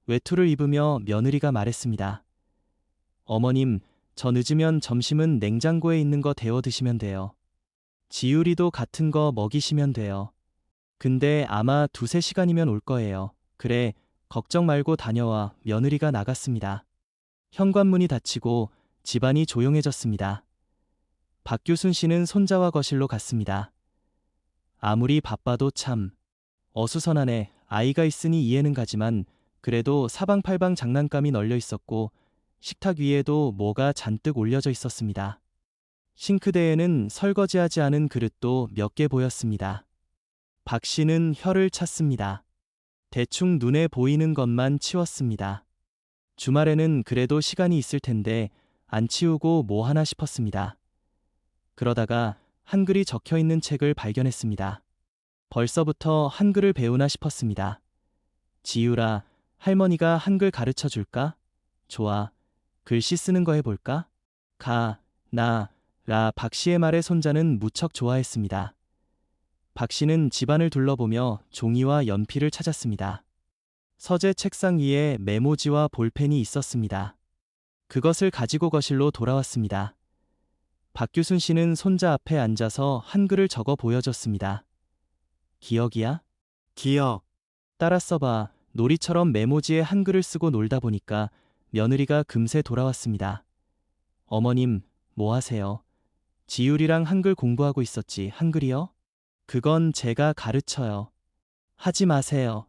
외투를 입으며 며느리가 말했습니다. 어머님, 저 늦으면 점심은 냉장고에 있는 거 데워 드시면 돼요. 지율이도 같은 거 먹이시면 돼요. 근데 아마 2~3시간이면 올 거예요. 그래, 걱정 말고 다녀와. 며느리가 나갔습니다. 현관문이 닫히고 집안이 조용해졌습니다. 박규순 씨는 손자와 거실로 갔습니다. 아무리 바빠도 참 어수선하네. 아이가 있으니 이해는 가지만 그래도 사방팔방 장난감이 널려 있었고 식탁 위에도 뭐가 잔뜩 올려져 있었습니다. 싱크대에는 설거지하지 않은 그릇도 몇 개 보였습니다. 박 씨는 혀를 찼습니다. 대충 눈에 보이는 것만 치웠습니다. 주말에는 그래도 시간이 있을 텐데 안 치우고 뭐 하나 싶었습니다. 그러다가 한글이 적혀 있는 책을 발견했습니다. 벌써부터 한글을 배우나 싶었습니다. 지유라, 할머니가 한글 가르쳐 줄까? 좋아. 글씨 쓰는 거 해볼까? 가, 나, 라. 박 씨의 말에 손자는 무척 좋아했습니다. 박 씨는 집안을 둘러보며 종이와 연필을 찾았습니다. 서재 책상 위에 메모지와 볼펜이 있었습니다. 그것을 가지고 거실로 돌아왔습니다. 박규순 씨는 손자 앞에 앉아서 한글을 적어 보여줬습니다. 기억이야? 기억. 따라 써봐. 놀이처럼 메모지에 한글을 쓰고 놀다 보니까 며느리가 금세 돌아왔습니다. 어머님, 뭐 하세요? 지율이랑 한글 공부하고 있었지. 한글이요? 그건 제가 가르쳐요. 하지 마세요.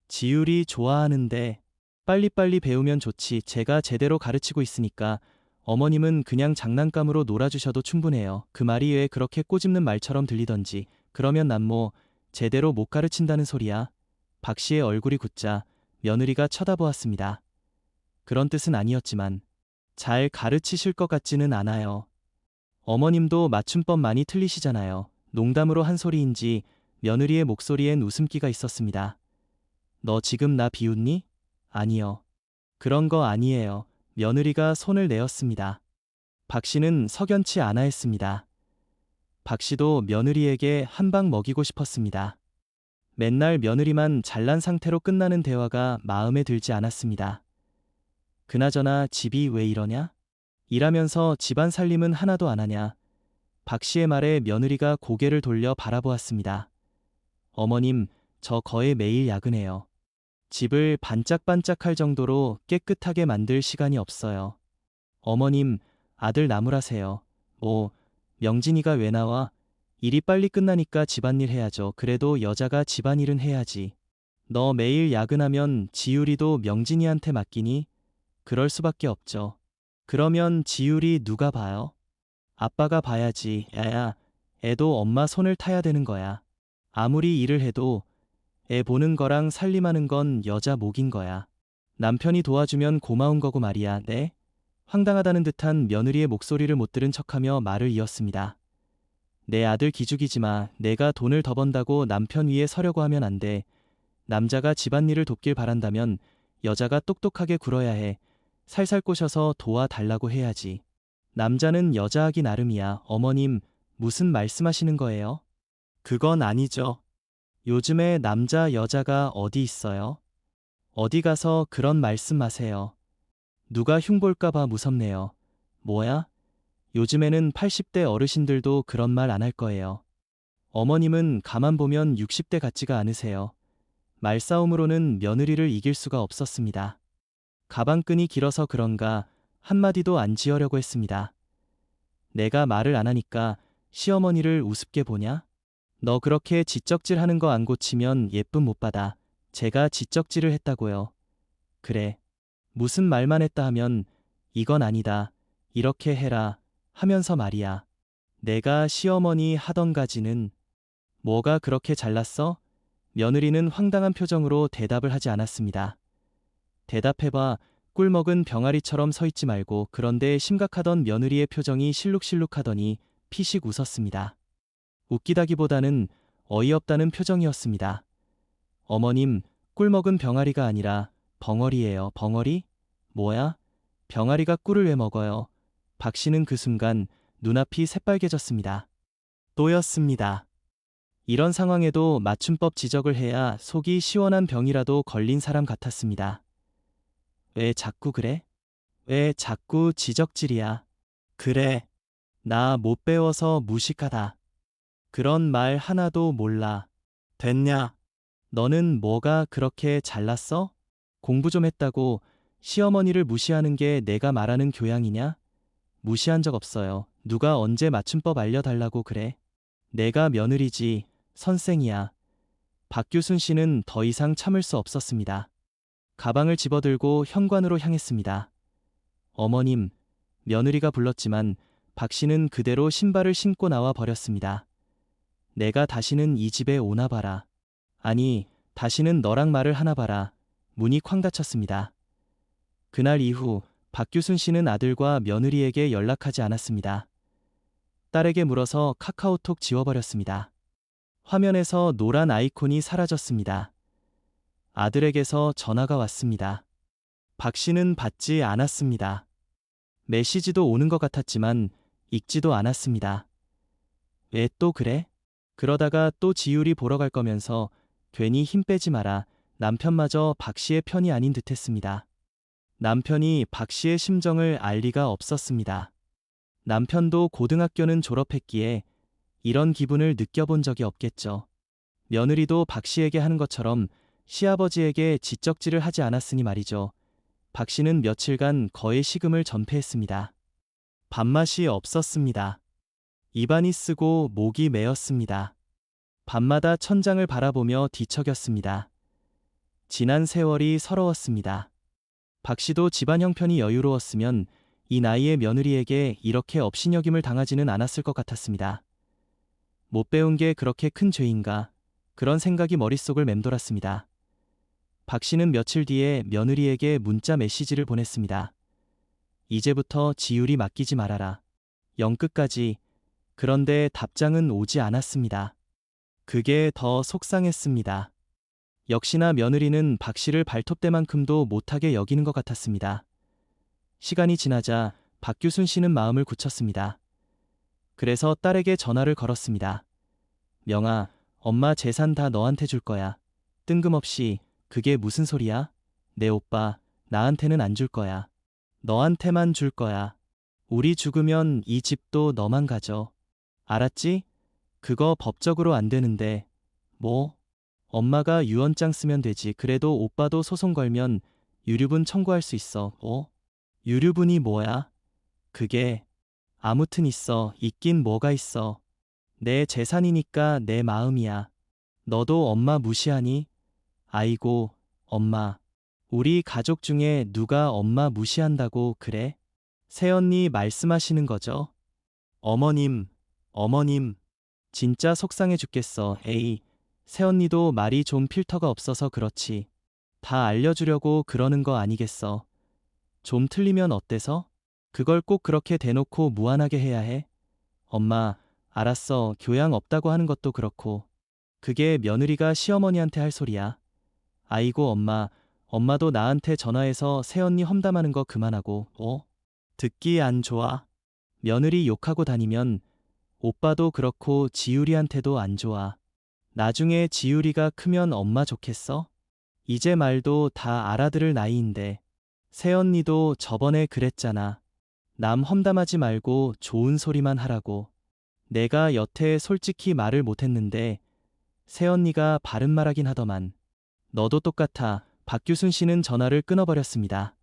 지율이 좋아하는데 빨리빨리 배우면 좋지. 제가 제대로 가르치고 있으니까 어머님은 그냥 장난감으로 놀아주셔도 충분해요. 그 말이 왜 그렇게 꼬집는 말처럼 들리던지. 그러면 난 뭐 제대로 못 가르친다는 소리야. 박 씨의 얼굴이 굳자 며느리가 쳐다보았습니다. 그런 뜻은 아니었지만 잘 가르치실 것 같지는 않아요. 어머님도 맞춤법 많이 틀리시잖아요. 농담으로 한 소리인지 며느리의 목소리엔 웃음기가 있었습니다. 너 지금 나 비웃니? 아니요. 그런 거 아니에요. 며느리가 손을 내었습니다. 박 씨는 석연치 않아 했습니다. 박 씨도 며느리에게 한 방 먹이고 싶었습니다. 맨날 며느리만 잘난 상태로 끝나는 대화가 마음에 들지 않았습니다. 그나저나 집이 왜 이러냐? 일하면서 집안 살림은 하나도 안 하냐? 박 씨의 말에 며느리가 고개를 돌려 바라보았습니다. 어머님, 저 거의 매일 야근해요. 집을 반짝반짝할 정도로 깨끗하게 만들 시간이 없어요. 어머님, 아들 나무라세요. 오, 명진이가 왜 나와? 일이 빨리 끝나니까 집안일 해야죠. 그래도 여자가 집안일은 해야지. 너 매일 야근하면 지율이도 명진이한테 맡기니? 그럴 수밖에 없죠. 그러면 지율이 누가 봐요? 아빠가 봐야지. 야야, 애도 엄마 손을 타야 되는 거야. 아무리 일을 해도 애 보는 거랑 살림하는 건 여자 몫인 거야. 남편이 도와주면 고마운 거고 말이야. 네? 황당하다는 듯한 며느리의 목소리를 못 들은 척하며 말을 이었습니다. 내 아들 기죽이지 마. 내가 돈을 더 번다고 남편 위에 서려고 하면 안 돼. 남자가 집안일을 돕길 바란다면 여자가 똑똑하게 굴어야 해. 살살 꼬셔서 도와달라고 해야지. 남자는 여자하기 나름이야. 어머님, 무슨 말씀하시는 거예요? 그건 아니죠. 요즘에 남자 여자가 어디 있어요? 어디 가서 그런 말씀하세요. 누가 흉볼까봐 무섭네요. 뭐야? 요즘에는 80대 어르신들도 그런 말 안 할 거예요. 어머님은 가만 보면 60대 같지가 않으세요. 말싸움으로는 며느리를 이길 수가 없었습니다. 가방끈이 길어서 그런가 한마디도 안 지으려고 했습니다. 내가 말을 안 하니까 시어머니를 우습게 보냐? 너 그렇게 지적질 하는 거 안 고치면 예쁨 못 받아. 제가 지적질을 했다고요. 그래. 무슨 말만 했다 하면 이건 아니다. 이렇게 해라. 하면서 말이야. 내가 시어머니 하던 가지는 뭐가 그렇게 잘났어? 며느리는 황당한 표정으로 대답을 하지 않았습니다. 대답해봐. 꿀먹은 병아리처럼 서 있지 말고. 그런데 심각하던 며느리의 표정이 실룩실룩하더니 피식 웃었습니다. 웃기다기보다는 어이없다는 표정이었습니다. 어머님, 꿀먹은 병아리가 아니라 벙어리예요. 벙어리? 뭐야? 병아리가 꿀을 왜 먹어요? 박 씨는 그 순간 눈앞이 새빨개졌습니다. 또였습니다. 이런 상황에도 맞춤법 지적을 해야 속이 시원한 병이라도 걸린 사람 같았습니다. 왜 자꾸 그래? 왜 자꾸 지적질이야? 그래. 나 못 배워서 무식하다. 그런 말 하나도 몰라. 됐냐? 너는 뭐가 그렇게 잘났어? 공부 좀 했다고 시어머니를 무시하는 게 내가 말하는 교양이냐? 무시한 적 없어요. 누가 언제 맞춤법 알려달라고 그래? 내가 며느리지, 선생이야. 박규순 씨는 더 이상 참을 수 없었습니다. 가방을 집어들고 현관으로 향했습니다. 어머님, 며느리가 불렀지만 박 씨는 그대로 신발을 신고 나와 버렸습니다. 내가 다시는 이 집에 오나 봐라. 아니, 다시는 너랑 말을 하나 봐라. 문이 쾅 닫혔습니다. 그날 이후 박규순 씨는 아들과 며느리에게 연락하지 않았습니다. 딸에게 물어서 카카오톡 지워버렸습니다. 화면에서 노란 아이콘이 사라졌습니다. 아들에게서 전화가 왔습니다. 박 씨는 받지 않았습니다. 메시지도 오는 것 같았지만 읽지도 않았습니다. 왜 또 그래? 그러다가 또 지율이 보러 갈 거면서 괜히 힘 빼지 마라. 남편마저 박 씨의 편이 아닌 듯했습니다. 남편이 박 씨의 심정을 알 리가 없었습니다. 남편도 고등학교는 졸업했기에 이런 기분을 느껴본 적이 없겠죠. 며느리도 박 씨에게 하는 것처럼 시아버지에게 지적질을 하지 않았으니 말이죠. 박 씨는 며칠간 거의 식음을 전폐했습니다. 밥맛이 없었습니다. 입안이 쓰고 목이 메었습니다. 밤마다 천장을 바라보며 뒤척였습니다. 지난 세월이 서러웠습니다. 박 씨도 집안 형편이 여유로웠으면 이 나이의 며느리에게 이렇게 업신여김을 당하지는 않았을 것 같았습니다. 못 배운 게 그렇게 큰 죄인가? 그런 생각이 머릿속을 맴돌았습니다. 박 씨는 며칠 뒤에 며느리에게 문자 메시지를 보냈습니다. 이제부터 지율이 맡기지 말아라. 영끝까지. 그런데 답장은 오지 않았습니다. 그게 더 속상했습니다. 역시나 며느리는 박 씨를 발톱대만큼도 못하게 여기는 것 같았습니다. 시간이 지나자 박규순 씨는 마음을 굳혔습니다. 그래서 딸에게 전화를 걸었습니다. 명아, 엄마 재산 다 너한테 줄 거야. 뜬금없이. 그게 무슨 소리야? 내 오빠, 나한테는 안 줄 거야. 너한테만 줄 거야. 우리 죽으면 이 집도 너만 가져. 알았지? 그거 법적으로 안 되는데. 뭐? 엄마가 유언장 쓰면 되지. 그래도 오빠도 소송 걸면 유류분 청구할 수 있어. 유류분이 뭐야? 그게 아무튼 있어. 있긴 뭐가 있어. 내 재산이니까 내 마음이야. 너도 엄마 무시하니? 아이고, 엄마. 우리 가족 중에 누가 엄마 무시한다고 그래? 새언니 말씀하시는 거죠? 어머님, 어머님. 진짜 속상해 죽겠어. 에이, 새언니도 말이 좀 필터가 없어서 그렇지. 다 알려주려고 그러는 거 아니겠어. 좀 틀리면 어때서? 그걸 꼭 그렇게 대놓고 무안하게 해야 해? 엄마, 알았어. 교양 없다고 하는 것도 그렇고. 그게 며느리가 시어머니한테 할 소리야. 아이고 엄마, 엄마도 나한테 전화해서 새언니 험담하는 거 그만하고. 듣기 안 좋아. 며느리 욕하고 다니면 오빠도 그렇고 지율이한테도 안 좋아. 나중에 지율이가 크면 엄마 좋겠어? 이제 말도 다 알아들을 나이인데. 새언니도 저번에 그랬잖아. 남 험담하지 말고 좋은 소리만 하라고. 내가 여태 솔직히 말을 못했는데 새언니가 바른 말하긴 하더만. 너도 똑같아. 박규순 씨는 전화를 끊어버렸습니다.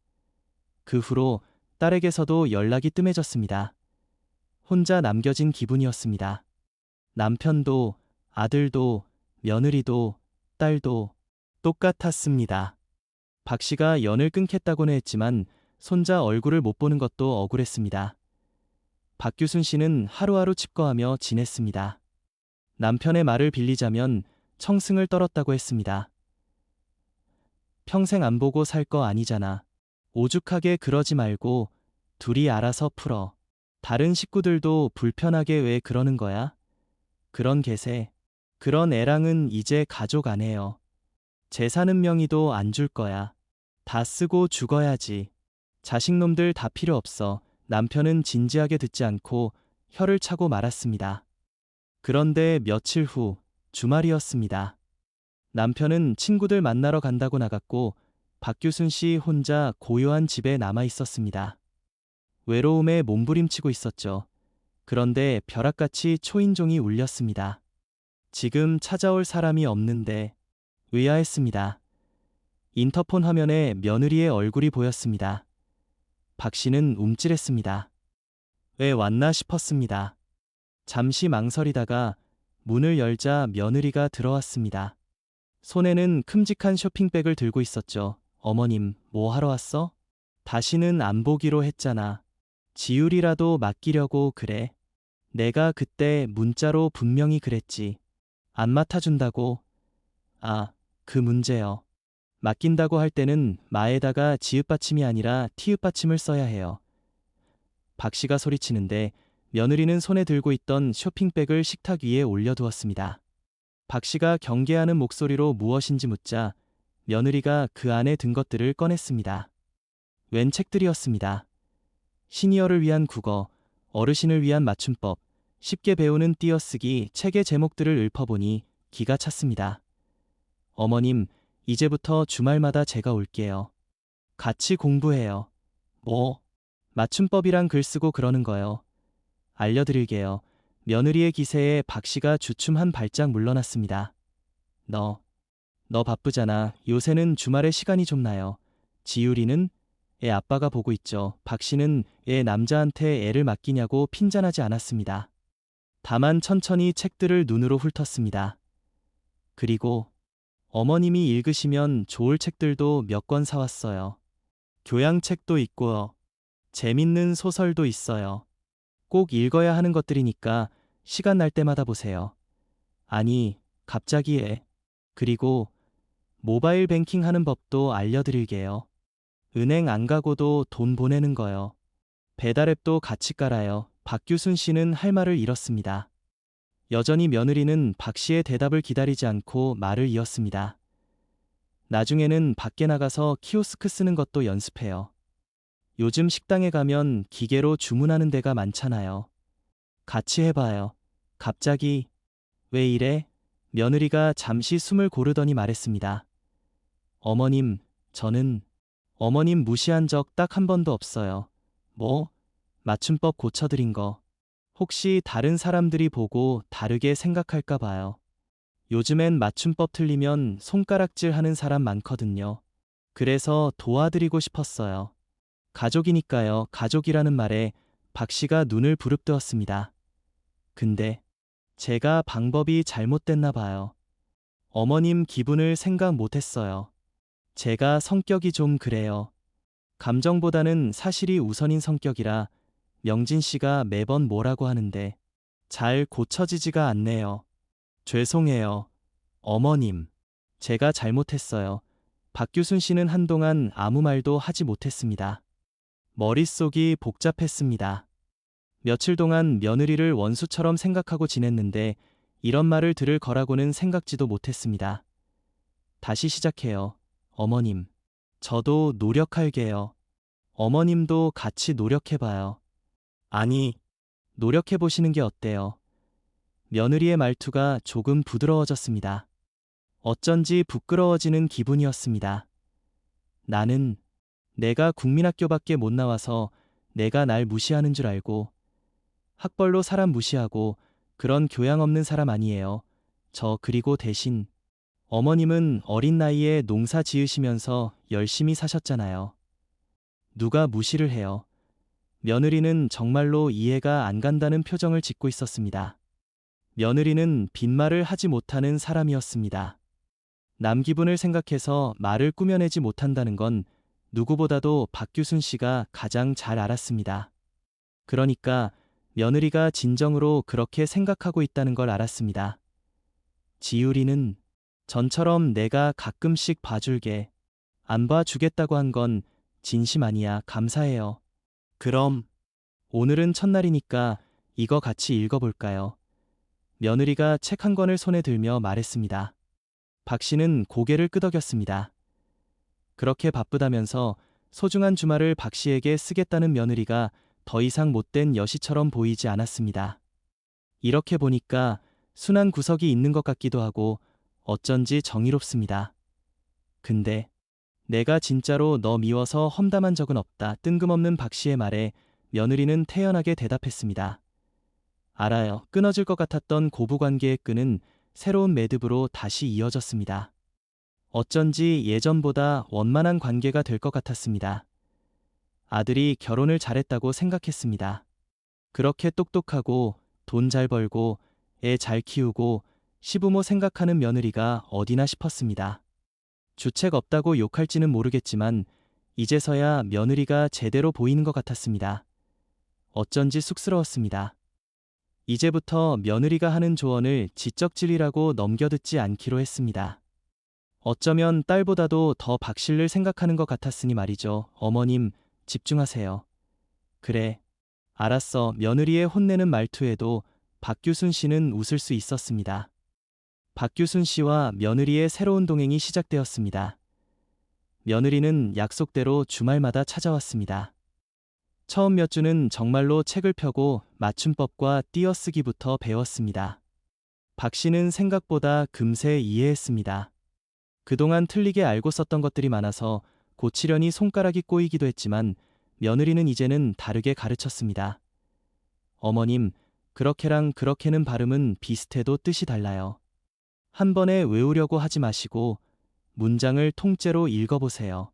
그 후로 딸에게서도 연락이 뜸해졌습니다. 혼자 남겨진 기분이었습니다. 남편도, 아들도, 며느리도, 딸도 똑같았습니다. 박 씨가 연을 끊겠다고는 했지만 손자 얼굴을 못 보는 것도 억울했습니다. 박규순 씨는 하루하루 칩거하며 지냈습니다. 남편의 말을 빌리자면 청승을 떨었다고 했습니다. 평생 안 보고 살 거 아니잖아. 오죽하게 그러지 말고 둘이 알아서 풀어. 다른 식구들도 불편하게 왜 그러는 거야? 그런 개새, 그런 애랑은 이제 가족 안 해요. 재산은 명의도 안 줄 거야. 다 쓰고 죽어야지. 자식놈들 다 필요 없어. 남편은 진지하게 듣지 않고 혀를 차고 말았습니다. 그런데 며칠 후 주말이었습니다. 남편은 친구들 만나러 간다고 나갔고 박규순 씨 혼자 고요한 집에 남아 있었습니다. 외로움에 몸부림치고 있었죠. 그런데 벼락같이 초인종이 울렸습니다. 지금 찾아올 사람이 없는데 의아했습니다. 인터폰 화면에 며느리의 얼굴이 보였습니다. 박 씨는 움찔했습니다. 왜 왔나 싶었습니다. 잠시 망설이다가 문을 열자 며느리가 들어왔습니다. 손에는 큼직한 쇼핑백을 들고 있었죠. 어머님, 뭐 하러 왔어? 다시는 안 보기로 했잖아. 지율이라도 맡기려고 그래. 내가 그때 문자로 분명히 그랬지. 안 맡아준다고. 아, 그 문제요. 맡긴다고 할 때는 마에다가 지읒 받침이 아니라 티읒 받침을 써야 해요. 박 씨가 소리치는데 며느리는 손에 들고 있던 쇼핑백을 식탁 위에 올려두었습니다. 박 씨가 경계하는 목소리로 무엇인지 묻자 며느리가 그 안에 든 것들을 꺼냈습니다. 웬 책들이었습니다. 시니어를 위한 국어, 어르신을 위한 맞춤법, 쉽게 배우는 띄어쓰기 책의 제목들을 읊어보니 기가 찼습니다. 어머님, 이제부터 주말마다 제가 올게요. 같이 공부해요. 뭐? 맞춤법이랑 글 쓰고 그러는 거요. 알려드릴게요. 며느리의 기세에 박 씨가 주춤 한 발짝 물러났습니다. 너 바쁘잖아. 요새는 주말에 시간이 좀 나요. 지율이는? 애 아빠가 보고 있죠. 박 씨는 애 남자한테 애를 맡기냐고 핀잔하지 않았습니다. 다만 천천히 책들을 눈으로 훑었습니다. 그리고 어머님이 읽으시면 좋을 책들도 몇 권 사왔어요. 교양책도 있고요. 재밌는 소설도 있어요. 꼭 읽어야 하는 것들이니까 시간 날 때마다 보세요. 아니, 갑자기 애. 그리고 모바일 뱅킹 하는 법도 알려드릴게요. 은행 안 가고도 돈 보내는 거요. 배달앱도 같이 깔아요. 박규순 씨는 할 말을 잃었습니다. 여전히 며느리는 박 씨의 대답을 기다리지 않고 말을 이었습니다. 나중에는 밖에 나가서 키오스크 쓰는 것도 연습해요. 요즘 식당에 가면 기계로 주문하는 데가 많잖아요. 같이 해봐요. 갑자기 왜 이래? 며느리가 잠시 숨을 고르더니 말했습니다. 어머님, 저는 어머님 무시한 적 딱 한 번도 없어요. 뭐? 맞춤법 고쳐드린 거. 혹시 다른 사람들이 보고 다르게 생각할까 봐요. 요즘엔 맞춤법 틀리면 손가락질 하는 사람 많거든요. 그래서 도와드리고 싶었어요. 가족이니까요. 가족이라는 말에 박 씨가 눈을 부릅뜨었습니다. 근데 제가 방법이 잘못됐나 봐요. 어머님 기분을 생각 못했어요. 제가 성격이 좀 그래요. 감정보다는 사실이 우선인 성격이라 명진 씨가 매번 뭐라고 하는데 잘 고쳐지지가 않네요. 죄송해요. 어머님. 제가 잘못했어요. 박규순 씨는 한동안 아무 말도 하지 못했습니다. 머릿속이 복잡했습니다. 며칠 동안 며느리를 원수처럼 생각하고 지냈는데 이런 말을 들을 거라고는 생각지도 못했습니다. 다시 시작해요. 어머님. 저도 노력할게요. 어머님도 같이 노력해봐요. 아니, 노력해보시는 게 어때요? 며느리의 말투가 조금 부드러워졌습니다. 어쩐지 부끄러워지는 기분이었습니다. 나는 내가 국민학교밖에 못 나와서 내가 날 무시하는 줄 알고 학벌로 사람 무시하고 그런 교양 없는 사람 아니에요. 그리고 대신 어머님은 어린 나이에 농사 지으시면서 열심히 사셨잖아요. 누가 무시를 해요. 며느리는 정말로 이해가 안 간다는 표정을 짓고 있었습니다. 며느리는 빈말을 하지 못하는 사람이었습니다. 남 기분을 생각해서 말을 꾸며내지 못한다는 건 누구보다도 박규순 씨가 가장 잘 알았습니다. 그러니까 며느리가 진정으로 그렇게 생각하고 있다는 걸 알았습니다. 지율이는 전처럼 내가 가끔씩 봐줄게. 안 봐주겠다고 한 건 진심 아니야. 감사해요. 그럼 오늘은 첫날이니까 이거 같이 읽어볼까요? 며느리가 책 한 권을 손에 들며 말했습니다. 박 씨는 고개를 끄덕였습니다. 그렇게 바쁘다면서 소중한 주말을 박 씨에게 쓰겠다는 며느리가 더 이상 못된 여시처럼 보이지 않았습니다. 이렇게 보니까 순한 구석이 있는 것 같기도 하고 어쩐지 정의롭습니다. 근데 내가 진짜로 너 미워서 험담한 적은 없다. 뜬금없는 박 씨의 말에 며느리는 태연하게 대답했습니다. 알아요. 끊어질 것 같았던 고부관계의 끈은 새로운 매듭으로 다시 이어졌습니다. 어쩐지 예전보다 원만한 관계가 될 것 같았습니다. 아들이 결혼을 잘했다고 생각했습니다. 그렇게 똑똑하고 돈 잘 벌고 애 잘 키우고 시부모 생각하는 며느리가 어디나 싶었습니다. 주책 없다고 욕할지는 모르겠지만 이제서야 며느리가 제대로 보이는 것 같았습니다. 어쩐지 쑥스러웠습니다. 이제부터 며느리가 하는 조언을 지적질이라고 넘겨듣지 않기로 했습니다. 어쩌면 딸보다도 더 박씨를 생각하는 것 같았으니 말이죠. 어머님, 집중하세요. 그래, 알았어. 며느리의 혼내는 말투에도 박규순 씨는 웃을 수 있었습니다. 박규순 씨와 며느리의 새로운 동행이 시작되었습니다. 며느리는 약속대로 주말마다 찾아왔습니다. 처음 몇 주는 정말로 책을 펴고 맞춤법과 띄어쓰기부터 배웠습니다. 박 씨는 생각보다 금세 이해했습니다. 그동안 틀리게 알고 썼던 것들이 많아서 고치려니 손가락이 꼬이기도 했지만 며느리는 이제는 다르게 가르쳤습니다. 어머님, 그렇게랑 그렇게는 발음은 비슷해도 뜻이 달라요. 한 번에 외우려고 하지 마시고 문장을 통째로 읽어보세요.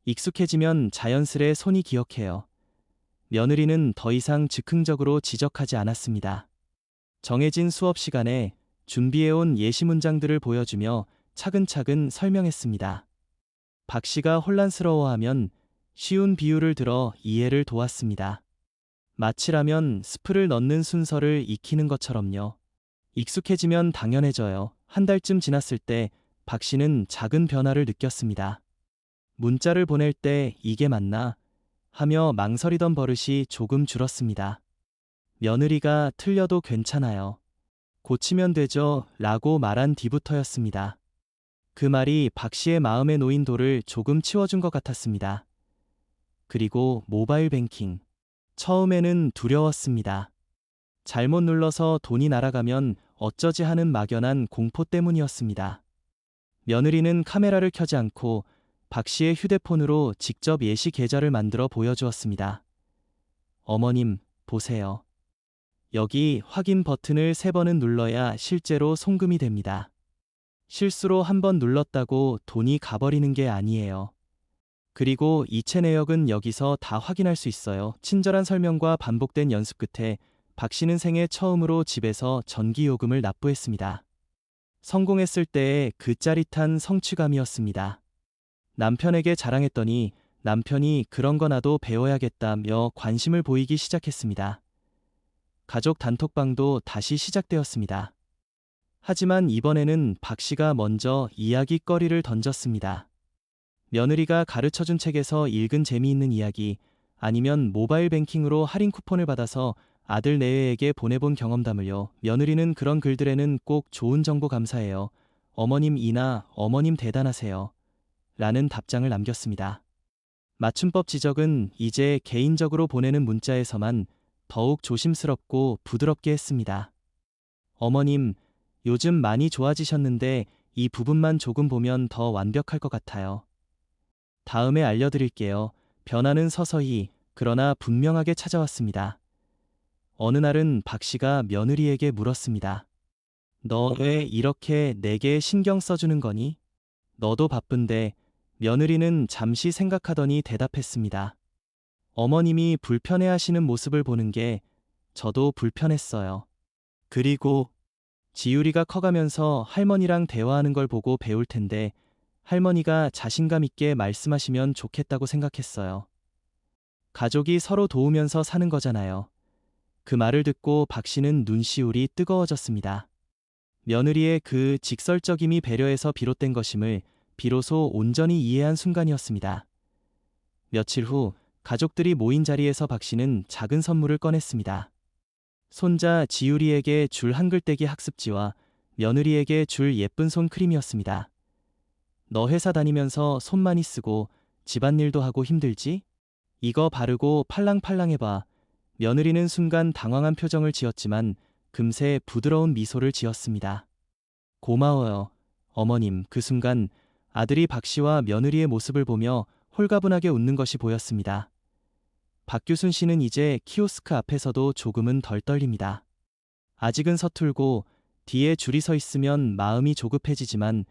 익숙해지면 자연스레 손이 기억해요. 며느리는 더 이상 즉흥적으로 지적하지 않았습니다. 정해진 수업 시간에 준비해온 예시 문장들을 보여주며 차근차근 설명했습니다. 박 씨가 혼란스러워하면 쉬운 비유를 들어 이해를 도왔습니다. 마치라면 스프를 넣는 순서를 익히는 것처럼요. 익숙해지면 당연해져요. 한 달쯤 지났을 때 박 씨는 작은 변화를 느꼈습니다. 문자를 보낼 때 이게 맞나? 하며 망설이던 버릇이 조금 줄었습니다. 며느리가 틀려도 괜찮아요. 고치면 되죠. 라고 말한 뒤부터였습니다. 그 말이 박 씨의 마음에 놓인 돌을 조금 치워준 것 같았습니다. 그리고 모바일 뱅킹. 처음에는 두려웠습니다. 잘못 눌러서 돈이 날아가면 어쩌지 하는 막연한 공포 때문이었습니다. 며느리는 카메라를 켜지 않고 박 씨의 휴대폰으로 직접 예시 계좌를 만들어 보여주었습니다. 어머님, 보세요. 여기 확인 버튼을 3번은 눌러야 실제로 송금이 됩니다. 실수로 한 번 눌렀다고 돈이 가버리는 게 아니에요. 그리고 이체 내역은 여기서 다 확인할 수 있어요. 친절한 설명과 반복된 연습 끝에 박 씨는 생애 처음으로 집에서 전기요금을 납부했습니다. 성공했을 때의 그 짜릿한 성취감이었습니다. 남편에게 자랑했더니 남편이 그런 거 나도 배워야겠다며 관심을 보이기 시작했습니다. 가족 단톡방도 다시 시작되었습니다. 하지만 이번에는 박 씨가 먼저 이야기거리를 던졌습니다. 며느리가 가르쳐준 책에서 읽은 재미있는 이야기, 아니면 모바일 뱅킹으로 할인 쿠폰을 받아서 아들 내외에게 보내본 경험담을요. 며느리는 그런 글들에는 꼭 좋은 정보 감사해요. 어머님 이나 어머님 대단하세요. 라는 답장을 남겼습니다. 맞춤법 지적은 이제 개인적으로 보내는 문자에서만 더욱 조심스럽고 부드럽게 했습니다. 어머님, 요즘 많이 좋아지셨는데 이 부분만 조금 보면 더 완벽할 것 같아요. 다음에 알려드릴게요. 변화는 서서히, 그러나 분명하게 찾아왔습니다. 어느 날은 박 씨가 며느리에게 물었습니다. 너 왜 이렇게 내게 신경 써주는 거니? 너도 바쁜데. 며느리는 잠시 생각하더니 대답했습니다. 어머님이 불편해하시는 모습을 보는 게 저도 불편했어요. 그리고 지율이가 커가면서 할머니랑 대화하는 걸 보고 배울 텐데 할머니가 자신감 있게 말씀하시면 좋겠다고 생각했어요. 가족이 서로 도우면서 사는 거잖아요. 그 말을 듣고 박 씨는 눈시울이 뜨거워졌습니다. 며느리의 그 직설적임이 배려에서 비롯된 것임을 비로소 온전히 이해한 순간이었습니다. 며칠 후 가족들이 모인 자리에서 박 씨는 작은 선물을 꺼냈습니다. 손자 지율이에게 줄 한글떼기 학습지와 며느리에게 줄 예쁜 손크림이었습니다. 너 회사 다니면서 손 많이 쓰고 집안일도 하고 힘들지? 이거 바르고 팔랑팔랑해봐. 며느리는 순간 당황한 표정을 지었지만 금세 부드러운 미소를 지었습니다. 고마워요, 어머님. 그 순간 아들이 박 씨와 며느리의 모습을 보며 홀가분하게 웃는 것이 보였습니다. 박규순 씨는 이제 키오스크 앞에서도 조금은 덜 떨립니다. 아직은 서툴고 뒤에 줄이 서 있으면 마음이 조급해지지만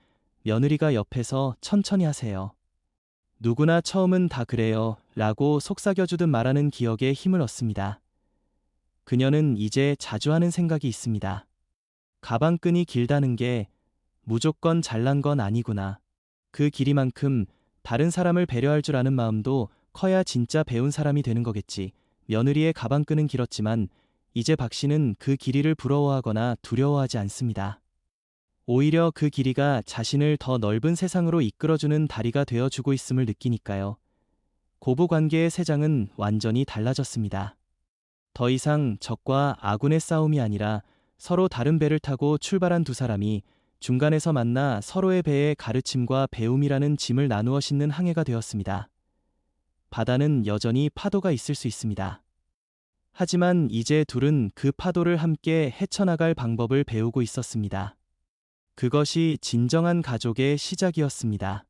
며느리가 옆에서 천천히 하세요. 누구나 처음은 다 그래요 라고 속삭여주듯 말하는 기억에 힘을 얻습니다. 그녀는 이제 자주 하는 생각이 있습니다. 가방끈이 길다는 게 무조건 잘난 건 아니구나. 그 길이만큼 다른 사람을 배려할 줄 아는 마음도 커야 진짜 배운 사람이 되는 거겠지. 며느리의 가방끈은 길었지만 이제 박 씨는 그 길이를 부러워하거나 두려워하지 않습니다. 오히려 그 길이가 자신을 더 넓은 세상으로 이끌어주는 다리가 되어주고 있음을 느끼니까요. 고부관계의 세 장은 완전히 달라졌습니다. 더 이상 적과 아군의 싸움이 아니라 서로 다른 배를 타고 출발한 두 사람이 중간에서 만나 서로의 배에 가르침과 배움이라는 짐을 나누어 싣는 항해가 되었습니다. 바다는 여전히 파도가 있을 수 있습니다. 하지만 이제 둘은 그 파도를 함께 헤쳐나갈 방법을 배우고 있었습니다. 그것이 진정한 가족의 시작이었습니다.